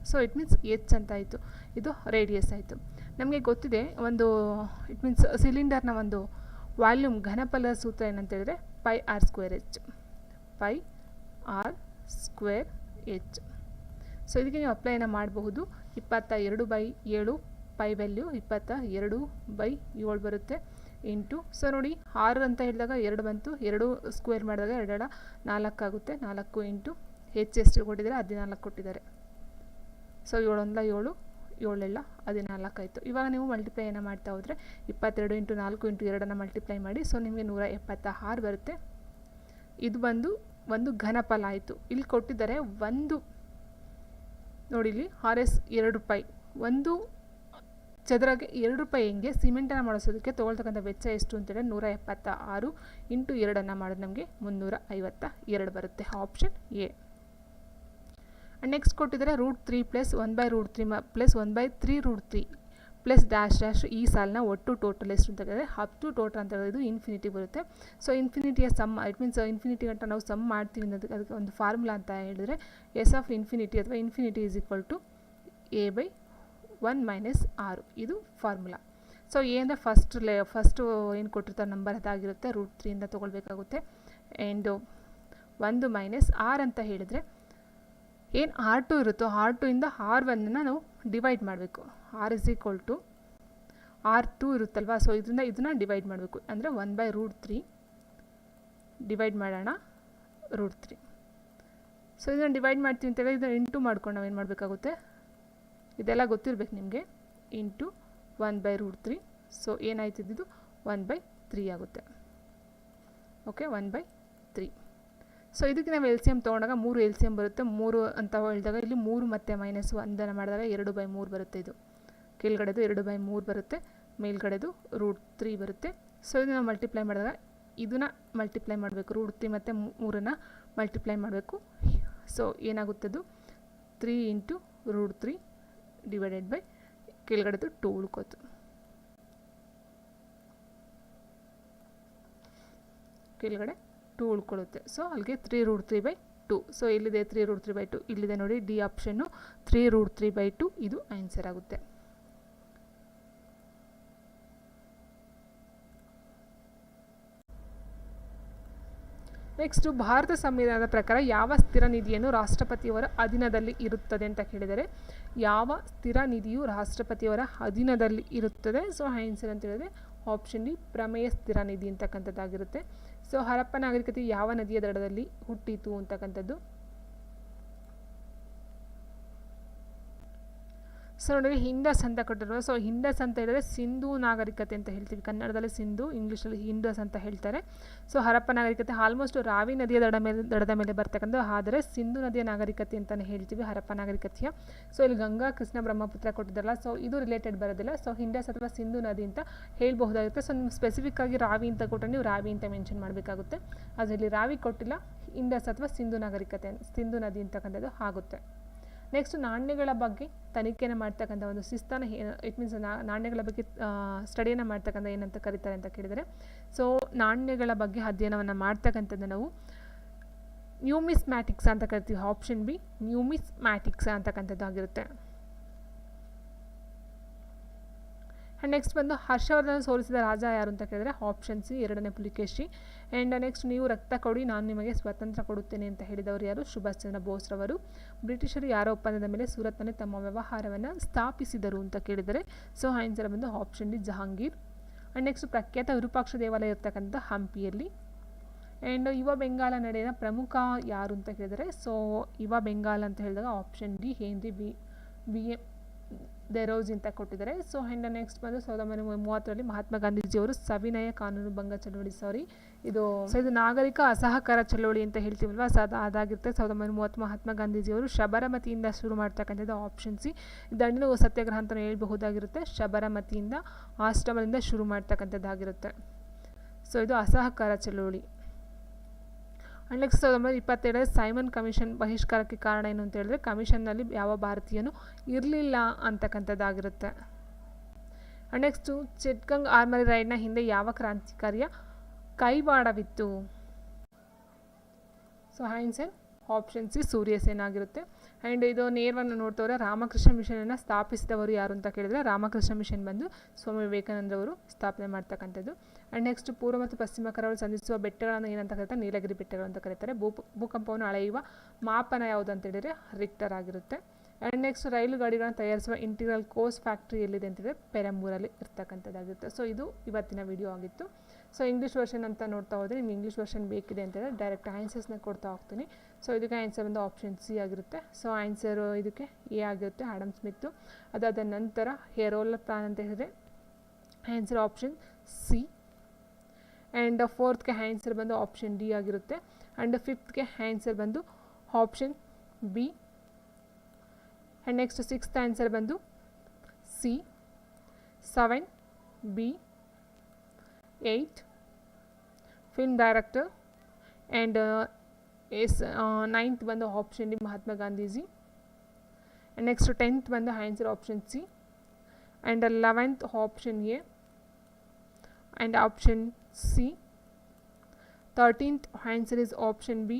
A: ಸೊ ಇಟ್ ಮೀನ್ಸ್ ಎಚ್ ಅಂತ ಆಯಿತು. ಇದು ರೇಡಿಯಸ್ ಆಯಿತು. ನಮಗೆ ಗೊತ್ತಿದೆ ಒಂದು ಇಟ್ ಮೀನ್ಸ್ ಸಿಲಿಂಡರ್ನ ಒಂದು ವಾಲ್ಯೂಮ್ ಘನಫಲದ ಸೂತ್ರ ಏನಂತೇಳಿದ್ರೆ πr²h. πr²h. ಸೊ ಇದಕ್ಕೆ ನೀವು ಅಪ್ಲೈನ ಮಾಡಬಹುದು. 22/7 ಪೈ ವ್ಯಾಲ್ಯೂ 22/7 ಬರುತ್ತೆ ಇಂಟು. ಸೊ ನೋಡಿ 6 ಅಂತ ಹೇಳಿದಾಗ 2 ಬಂತು, 2 ಸ್ಕ್ವೇರ್ ಮಾಡಿದಾಗ 2 4 ಆಗುತ್ತೆ. 4 ಇಂಟು ಹೆಚ್ಚು ಎಷ್ಟು ಕೊಟ್ಟಿದ್ದಾರೆ, 14 ಕೊಟ್ಟಿದ್ದಾರೆ. ಸೊ 7 1 7, 7 14 ಆಯಿತು. ಇವಾಗ ನೀವು ಮಲ್ಟಿಪ್ಲೈಯನ್ನು ಮಾಡ್ತಾ ಹೋದರೆ 22 ಇಂಟು 4 ಇಂಟು 2 ಮಲ್ಟಿಪ್ಲೈ ಮಾಡಿ. ಸೊ ನಿಮಗೆ 176 ಬರುತ್ತೆ. ಇದು ಬಂದು ಒಂದು ಘನಫಲ ಆಯಿತು. ಇಲ್ಲಿ ಕೊಟ್ಟಿದ್ದಾರೆ ಒಂದು ನೋಡಿ ಇಲ್ಲಿ RS 2 ರೂಪಾಯಿ, ಒಂದು ಚದರಕ್ಕೆ 2 ರೂಪಾಯಿ ಹೆಂಗೆ ಸಿಮೆಂಟನ್ನು ಮಾಡಿಸೋದಕ್ಕೆ ತೊಗೊಳ್ತಕ್ಕಂಥ ವೆಚ್ಚ ಎಷ್ಟು ಅಂತೇಳಿ 176 ಇಂಟು 2 ಮಾಡಿದ್ರೆ ನಮಗೆ 352 ಬರುತ್ತೆ. Option A. ನೆಕ್ಸ್ಟ್ ಕೊಟ್ಟಿದ್ದಾರೆ √3 ಪ್ಲಸ್ 1/√3 ಪ್ಲಸ್ 1/3√3 ಪ್ಲಸ್ ಡ್ಯಾಶ್ ಈ ಸಾಲಿನ ಒಟ್ಟು ಟೋಟಲ್ ಎಷ್ಟು ಅಂತ ಹೇಳಿದ್ರೆ ಅಪ್ ಟು ಟೋಟಲ್ ಅಂತ ಹೇಳಿದ್ರೆ ಇದು ಇನ್ಫಿನಿಟಿ ಬರುತ್ತೆ. ಸೊ ಇನ್ಫಿನಿಟಿಯ ಸಮ್ ಇಟ್ ಮೀನ್ಸ್ ಇನ್ಫಿನಿಟಿ ಗಂಟ ನಾವು ಸಮ್ ಮಾಡ್ತೀವಿ ಅನ್ನೋದಕ್ಕೆ ಅದಕ್ಕೆ ಒಂದು ಫಾರ್ಮುಲಾ ಅಂತ ಹೇಳಿದ್ರೆ ಎಸ್ ಆಫ್ ಇನ್ಫಿನಿಟಿ ಅಥವಾ infinity is equal to a/1 minus 6. ಇದು ಫಾರ್ಮುಲಾ. ಸೊ ಎ ಅಂದರೆ ಫಸ್ಟು ಏನು ಕೊಟ್ಟಿರ್ತಾರೆ ನಂಬರ್ ಅದಾಗಿರುತ್ತೆ. √3 ತೊಗೊಳ್ಬೇಕಾಗುತ್ತೆ. ಆ್ಯಂಡ್ 1 ಮೈನಸ್ r ಅಂತ ಹೇಳಿದರೆ ಏನು R2 ಇರುತ್ತೋ R2 ಇಂದ R1 ನಾವು ಡಿವೈಡ್ ಮಾಡಬೇಕು. R is equal to R2 ಇರುತ್ತಲ್ವ. ಸೊ ಇದನ್ನು ಡಿವೈಡ್ ಮಾಡಬೇಕು. ಅಂದರೆ 1/√3 ಡಿವೈಡ್ ಮಾಡೋಣ √3. ಸೊ ಇದನ್ನು ಡಿವೈಡ್ ಮಾಡ್ತೀವಿ ಅಂತೇಳಿ ಇದನ್ನು ಇಂಟು ಮಾಡ್ಕೊಂಡು ನಾವೇನು ಮಾಡಬೇಕಾಗುತ್ತೆ, ಇದೆಲ್ಲ ಗೊತ್ತಿರಬೇಕು ನಿಮಗೆ. ಇಂಟು 1/√3. ಸೊ ಏನಾಯ್ತಿದ್ದು 1/3 ಆಗುತ್ತೆ. ಓಕೆ 1/3. ಸೊ ಇದಕ್ಕೆ ನಾವು ಎಲ್ ಸಿ ಎಮ್ ತೊಗೊಂಡಾಗ 3 ಎಲ್ ಸಿ ಎಮ್ ಬರುತ್ತೆ. 3 ಅಂತ ಹೇಳಿದಾಗ ಇಲ್ಲಿ 3 ಮತ್ತು -1 ಮಾಡಿದಾಗ 2/3 ಬರುತ್ತೆ. ಇದು ಕೆಳಗಡೆದು 2/3 ಬರುತ್ತೆ, ಮೇಲ್ಗಡೆದು √3 ಬರುತ್ತೆ. ಸೊ ಇದನ್ನು ಮಲ್ಟಿಪ್ಲೈ ಮಾಡಿದಾಗ ಇದನ್ನು ಮಲ್ಟಿಪ್ಲೈ ಮಾಡಬೇಕು, √3 ಮತ್ತು 3 ಮಲ್ಟಿಪ್ಲೈ ಮಾಡಬೇಕು. ಸೊ ಏನಾಗುತ್ತದು 3 × √3 ಡಿವೈಡೆಡ್ ಬೈ ಕೆಳಗಡೆದು 2 ಉಳ್ಕೋತು. ಕೆಳಗಡೆ 2 ಉಳ್ಕೊಳ್ಳುತ್ತೆ. ಸೊ ಅಲ್ಲಿಗೆ 3 √3/2. ಸೊ ಇಲ್ಲಿದೆ 3 √3/2, ಇಲ್ಲಿದೆ ನೋಡಿ ಡಿ ಆಪ್ಷನ್ನು 3 √3/2. ಇದು ಆನ್ಸರ್ ಆಗುತ್ತೆ. ನೆಕ್ಸ್ಟು ಭಾರತ ಸಂವಿಧಾನದ ಪ್ರಕಾರ ಯಾವ ಸ್ಥಿರ ನಿಧಿಯನ್ನು ರಾಷ್ಟ್ರಪತಿಯವರ ಅಧೀನದಲ್ಲಿ ಇರುತ್ತದೆ ಅಂತ ಕೇಳಿದರೆ, ಯಾವ ಸ್ಥಿರ ನಿಧಿಯು ರಾಷ್ಟ್ರಪತಿಯವರ ಅಧೀನದಲ್ಲಿ ಇರುತ್ತದೆ? ಸೊ ಆನ್ಸರ್ ಅಂತ ಹೇಳಿದ್ರೆ ಆಪ್ಷನ್ ಡಿ ಪ್ರಮೇಯ ಸ್ಥಿರ ನಿಧಿ ಅಂತಕ್ಕಂಥದ್ದಾಗಿರುತ್ತೆ. ಸೊ ಹರಪ್ಪ ನಾಗರಿಕತೆ ಯಾವ ನದಿಯ ದಡದಲ್ಲಿ ಹುಟ್ಟಿತು ಅಂತಕ್ಕಂಥದ್ದು. ಸೊ ನೋಡಿ ಇಂಡಸ್ ಅಂತ ಕೊಟ್ಟಿರುವ. ಸೊ ಇಂಡಸ್ ಅಂತ ಹೇಳಿದ್ರೆ ಸಿಂಧೂ ನಾಗರಿಕತೆ ಅಂತ ಹೇಳ್ತೀವಿ, ಕನ್ನಡದಲ್ಲಿ ಸಿಂಧು, ಇಂಗ್ಲೀಷಲ್ಲಿ ಇಂಡಸ್ ಅಂತ ಹೇಳ್ತಾರೆ. ಸೊ ಹರಪ್ಪ ನಾಗರಿಕತೆ ಆಲ್ಮೋಸ್ಟ್ ರಾವಿ ನದಿಯ ದಡದ ಮೇಲೆ ಬರ್ತಕ್ಕಂಥ, ಆದರೆ ಸಿಂಧು ನದಿಯ ನಾಗರಿಕತೆ ಅಂತಲೇ ಹೇಳ್ತೀವಿ ಹರಪ್ಪ ನಾಗರಿಕತೆಯ. ಸೊ ಇಲ್ಲಿ ಗಂಗಾ, ಕೃಷ್ಣ, ಬ್ರಹ್ಮಪುತ್ರ ಕೊಟ್ಟಿದ್ದಾರಲ್ಲ, ಸೊ ಇದು ರಿಲೇಟೆಡ್ ಬರೋದಿಲ್ಲ. ಸೊ ಇಂಡಸ್ ಅಥವಾ ಸಿಂಧು ನದಿ ಅಂತ ಹೇಳ್ಬಹುದಾಗುತ್ತೆ. ಸೊ ನೀವು ಸ್ಪೆಸಿಫಿಕ್ ಆಗಿ ರಾವಿ ಅಂತ ಕೊಟ್ಟರೆ ನೀವು ರಾವಿ ಅಂತ ಮೆನ್ಷನ್ ಮಾಡಬೇಕಾಗುತ್ತೆ. ಅದರಲ್ಲಿ ರಾವಿ ಕೊಟ್ಟಿಲ್ಲ, ಇಂಡಸ್ ಅಥವಾ ಸಿಂಧು ನಾಗರಿಕತೆ, ಸಿಂಧು ನದಿ ಅಂತಕ್ಕಂಥದ್ದು ಆಗುತ್ತೆ. ನೆಕ್ಸ್ಟ್ ನಾಣ್ಯಗಳ ಬಗ್ಗೆ ತನಿಖೆಯನ್ನು ಮಾಡ್ತಕ್ಕಂಥ ಒಂದು ಶಿಸ್ತನ್ನು, ಇಟ್ ಮೀನ್ಸ್ ನಾಣ್ಯಗಳ ಬಗ್ಗೆ ಸ್ಟಡಿಯನ್ನು ಮಾಡ್ತಕ್ಕಂಥ ಏನಂತ ಕರೀತಾರೆ ಅಂತ ಕೇಳಿದರೆ, ಸೊ ನಾಣ್ಯಗಳ ಬಗ್ಗೆ ಅಧ್ಯಯನವನ್ನು ಮಾಡ್ತಕ್ಕಂಥದ್ದು ನಾವು ನ್ಯೂಮಿಸ್ಮ್ಯಾಟಿಕ್ಸ್ ಅಂತ ಕರಿತೀವಿ. ಆಪ್ಷನ್ ಬಿ ನ್ಯೂಮಿಸ್ಮ್ಯಾಟಿಕ್ಸ್ ಅಂತಕ್ಕಂಥದ್ದು ಆಗಿರುತ್ತೆ. ಆ್ಯಂಡ್ ನೆಕ್ಸ್ಟ್ ಬಂದು ಹರ್ಷವರ್ಧನ ಸೋಲಿಸಿದ ರಾಜ ಯಾರು ಅಂತ ಕೇಳಿದರೆ ಆಪ್ಷನ್ ಸಿ ಎರಡನೇ ಪುಲಿಕೇಶಿ. ಆ್ಯಂಡ್ ನೆಕ್ಸ್ಟ್ ನೀವು ರಕ್ತ ಕೊಡಿ ನಾನು ನಿಮಗೆ ಸ್ವಾತಂತ್ರ್ಯ ಕೊಡುತ್ತೇನೆ ಅಂತ ಹೇಳಿದವರು ಯಾರು? ಸುಭಾಷ್ ಚಂದ್ರ ಬೋಸ್ರವರು. ಬ್ರಿಟಿಷರು ಯಾರ ಒಪ್ಪಂದದ ಮೇಲೆ ಸೂರತ್ನಲ್ಲಿ ತಮ್ಮ ವ್ಯವಹಾರವನ್ನು ಸ್ಥಾಪಿಸಿದರು ಅಂತ ಕೇಳಿದರೆ, ಸೊ ಆನ್ಸರ್ ಬಂದು option D Jahangir. And next ಪ್ರಖ್ಯಾತ ವಿರೂಪಾಕ್ಷ ದೇವಾಲಯ ಇರ್ತಕ್ಕಂಥ ಹಂಪಿಯಲ್ಲಿ. ಆ್ಯಂಡ್ ಯುವ ಬೆಂಗಾಲ ನಡೆಯ ಪ್ರಮುಖ ಯಾರು ಅಂತ ಕೇಳಿದರೆ, ಸೊ ಯುವ ಬೆಂಗಾಲ್ ಅಂತ ಹೇಳಿದಾಗ option D Henry B M Derozio ಅಂತ ಕೊಟ್ಟಿದ್ದಾರೆ. ಸೊ ಆ್ಯಂಡ್ ನೆಕ್ಸ್ಟ್ ಬಂದು 1930ರಲ್ಲಿ ಮಹಾತ್ಮ ಗಾಂಧೀಜಿಯವರು ಸವಿನಯ ಕಾನೂನು ಭಂಗ ಚಳವಳಿ, ಇದು ನಾಗರಿಕ ಅಸಹಕಾರ ಚಳವಳಿ ಅಂತ ಹೇಳ್ತೀವಲ್ವ, ಅದಾಗಿರುತ್ತೆ. 1930 ಮಹಾತ್ಮ ಗಾಂಧೀಜಿಯವರು ಶಬರಮತಿಯಿಂದ ಶುರು ಮಾಡ್ತಕ್ಕಂಥದ್ದು ಆಪ್ಷನ್ ಸಿ. ದಂಡಿನ ಸತ್ಯಾಗ್ರಹ ಅಂತಲೇ ಹೇಳ್ಬಹುದಾಗಿರುತ್ತೆ. ಶಬರಮತಿಯಿಂದ, ಆಶ್ರಮದಿಂದ ಶುರು ಮಾಡ್ತಕ್ಕಂಥದ್ದಾಗಿರುತ್ತೆ. ಸೊ ಇದು ಅಸಹಕಾರ ಚಳವಳಿ. ಆ್ಯಂಡ್ ನೆಕ್ಸ್ಟ್ 1927 ಸೈಮನ್ ಕಮಿಷನ್ ಬಹಿಷ್ಕಾರಕ್ಕೆ ಕಾರಣ ಏನು ಅಂತ ಹೇಳಿದ್ರೆ, ಕಮಿಷನ್ನಲ್ಲಿ ಯಾವ ಭಾರತೀಯನೂ ಇರಲಿಲ್ಲ ಅಂತಕ್ಕಂಥದ್ದಾಗಿರುತ್ತೆ. ಆ್ಯಂಡ್ ನೆಕ್ಸ್ಟು ಚಿಟ್ಗಂಗ್ ಆರ್ಮರಿ ರೈಡ್ನ ಹಿಂದೆ ಯಾವ ಕ್ರಾಂತಿಕಾರಿಯ ಕೈವಾಡವಿತ್ತು? ಸೊ ಆನ್ಸರ್ ಆಪ್ಷನ್ ಸಿ ಸೂರ್ಯಸೇನ ಆಗಿರುತ್ತೆ. ಆ್ಯಂಡ್ ಇದು ನೇರವನ್ನು ನೋಡ್ತವ್ರೆ ರಾಮಕೃಷ್ಣ ಮಿಷನನ್ನು ಸ್ಥಾಪಿಸಿದವರು ಯಾರು ಅಂತ ಕೇಳಿದರೆ, ರಾಮಕೃಷ್ಣ ಮಿಷನ್ ಬಂದು ಸ್ವಾಮಿ ವಿವೇಕಾನಂದರವರು ಸ್ಥಾಪನೆ ಮಾಡ್ತಕ್ಕಂಥದ್ದು. ಆ್ಯಂಡ್ ನೆಕ್ಸ್ಟ್ ಪೂರ್ವ ಮತ್ತು ಪಶ್ಚಿಮ ಕರಾವಳಿ ಸಂಧಿಸುವ ಬೆಟ್ಟಗಳನ್ನು ಏನಂತ ಕರೀತಾರೆ? ನೀಲಗಿರಿ ಬೆಟ್ಟಗಳು ಅಂತ ಕರೀತಾರೆ. ಭೂಕಂಪವನ್ನು ಅಳೆಯುವ ಮಾಪನ ಯಾವುದು ಅಂತ ಹೇಳಿದರೆ ರಿಕ್ಟರ್ ಆಗಿರುತ್ತೆ. ಆ್ಯಂಡ್ ನೆಕ್ಸ್ಟ್ ರೈಲು ಗಾಡಿಗಳನ್ನು ತಯಾರಿಸುವ ಇಂಟಿಗ್ರಲ್ ಕೋಸ್ ಫ್ಯಾಕ್ಟ್ರಿ ಎಲ್ಲಿದೆ ಅಂತಂದರೆ ಪೆರಂಬೂರಲ್ಲಿ ಇರ್ತಕ್ಕಂಥದ್ದಾಗಿರುತ್ತೆ. ಸೊ ಇದು ಇವತ್ತಿನ ವಿಡಿಯೋ ಆಗಿತ್ತು. ಸೊ ಇಂಗ್ಲೀಷ್ ವರ್ಷನ್ ಅಂತ ನೋಡ್ತಾ ಹೋದರೆ ನಿಮ್ಗೆ ಇಂಗ್ಲೀಷ್ ವರ್ಷನ್ ಬೇಕಿದೆ ಅಂತಂದರೆ ಡೈರೆಕ್ಟ್ ಆನ್ಸರ್ಸ್ನ ಕೊಡ್ತಾ ಹೋಗ್ತೀನಿ. ಸೊ ಇದಕ್ಕೆ ಆನ್ಸರ್ ಒಂದು ಆಪ್ಷನ್ ಸಿ ಆಗಿರುತ್ತೆ. ಸೊ ಆನ್ಸರು ಇದಕ್ಕೆ ಎ ಆಗಿರುತ್ತೆ, ಆಡಮ್ ಸ್ಮಿತ್ತು. ಅದಾದ ನಂತರ ಹೇರೋಲರ್ ಪ್ಲಾನ್ ಅಂತ ಹೇಳಿದರೆ ಆನ್ಸರ್ ಆಪ್ಷನ್ ಸಿ. ಆ್ಯಂಡ್ ಫೋರ್ತ್ಗೆ ಆನ್ಸರ್ ಬಂದು ಆಪ್ಷನ್ ಡಿ ಆಗಿರುತ್ತೆ. ಆ್ಯಂಡ್ ಫಿಫ್ತ್ಗೆ ಆನ್ಸರ್ ಬಂದು option B. And next sixth answer ಬಂದು C. 7 B. 8 film director. And ninth ಬಂದು option D Mahatma Gandhiji. And next 10th ಬಂದು answer option C. And 11th option A and option C. 13th answer is option B.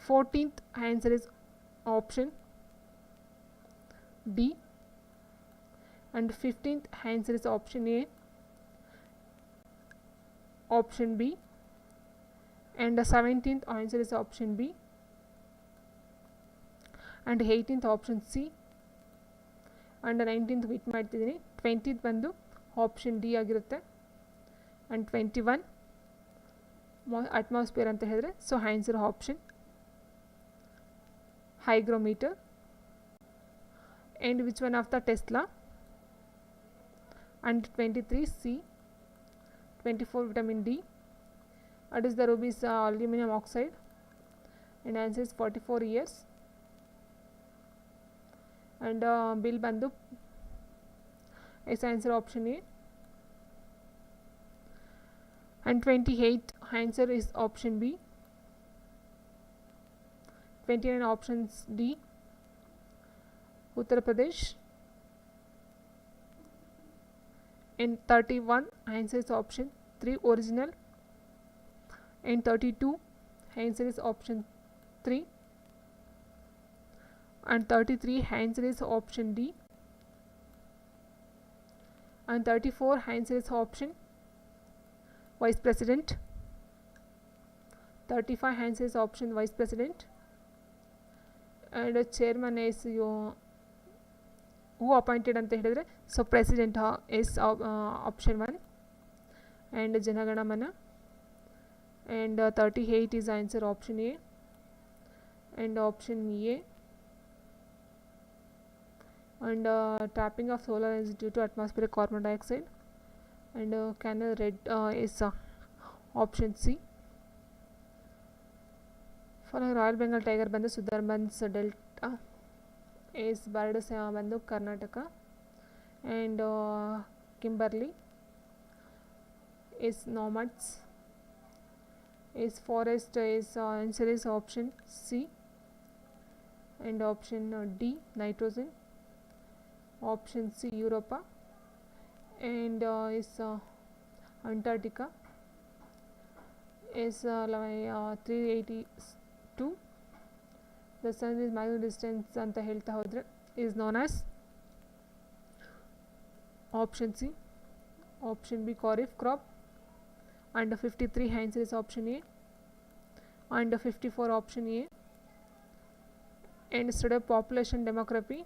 A: 14th answer is option D. And 15th answer is option A, option B. And the 17th answer is option B. And 18th option C. And the 19th wait ಮಾಡ್ತಿದ್ದೀನಿ. 20th ಬಂದು option D ಆಗಿರುತ್ತೆ. And 21 atmosphere ಅಂತ ಹೇಳಿದ್ರೆ, so answer option hygrometer. And which one of the Tesla. And 23 C. 24 vitamin D. What is the ruby's aluminum oxide? And answer is 44 years. And bill bandu is answer option A. And 28 answer is option B. 29 options D, Uttar Pradesh. And 31 answer is option 3, original. And 32 answer is option 3. And 33 answer is option D. And 34 answer is option Vice President. 35 answer is option Vice President. And chairman is who appointed anta helidre, so president is option 1 and Janagana Mana. And 38 is answer option A and option A. And trapping of solar energy due to atmospheric carbon dioxide. And canal red is option C. Following Royal Bengal tiger bandu Sundarbans delta is birds bandu Karnataka. And Kimberley is nomads. Is forest is answer is option C. And option D, nitrogen. Option C, Europa. And is Antarctica is 382. The sun is maximum distance anta ಹೇಳ್ತಾ ಹೋದ್ರೆ is known as option C. Option B, Kharif crop. And 53 answer is option A. And 54 option A. And study population demography,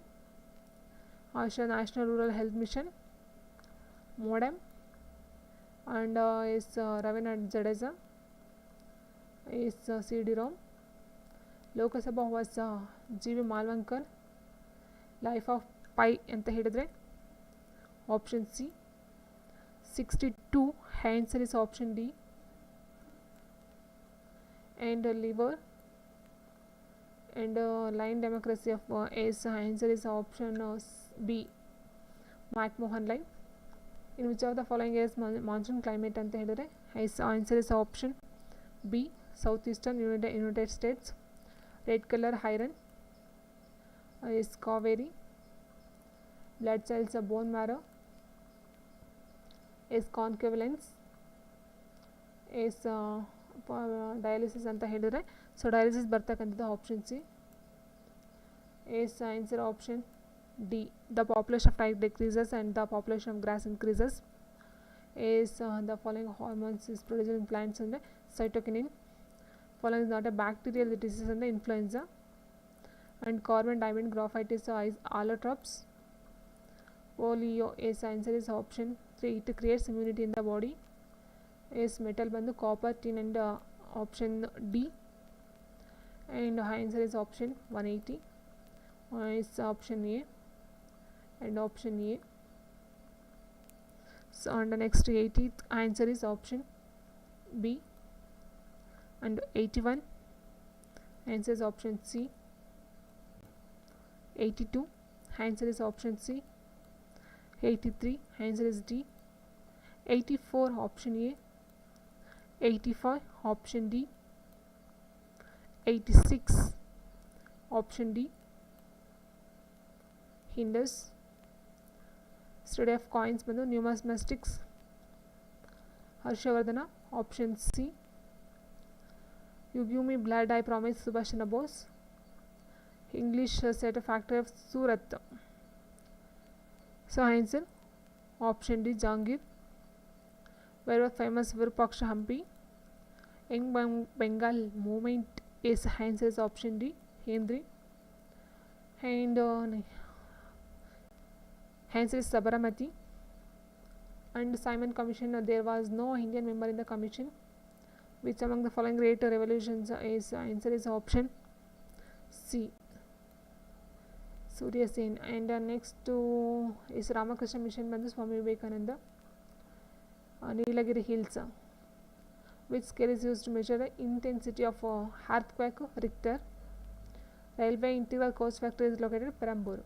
A: Asha National Rural Health Mission, MODEM. And is Ravina Jadeja is CD-ROM. Lok Sabha was G.V. Malvankar. Life of Pi anta ಹೇಳಿದ್ರೆ option C. 62 answer is option D. And liver and line democracy of is answer is option B, McMahon line. In which of the following is monsoon climate anta ಹೇಳಿದ್ರೆ is answer is option B, southeastern United States. Red color iron is Kaveri. Blood cells of bone marrow is concave lens. Is dialysis anta ಹೇಳಿದ್ರೆ so dialysis ಬರ್ತಕ್ಕಂಥದ್ದು option C. Is answer option D, the population of tiger decreases and the population of grass increases. Is the following hormones is produced in plants and cytokinin. Following is not a bacterial disease and influenza. And carbon diamond graphite is allotropes. Polio is answer is option 3, it creates immunity in the body. Is metal bandu copper, tin and option D. And answer is option 180 is option A and option A. So on the next 80th answer is option B. And 81 answer is option C. 82 answer is option C. 83 answer is D. 84 option A. 85 option D. 86 option D. Hindus. Study of coins bandu numismatics, Harshavardhana. Option C. You give me blood, I promise, Subhash Chandra Bose. English set of factory of Surat. So answer option D, Jangir. Where was famous Virupaksha Hampi? Young Bengal movement is answer is option D, Hendry. And answer is Sabaramati. And Simon Commission, there was no Indian member in the commission. Which among the following great revolutions is answer is option C, Surya Sen. And next to is Ramakrishna Mission bandu Swami Vivekananda. Nilagiri Hills. Which scale is use to measure the intensity of earthquake? Richter. Railway integral coach factory is located Perambur.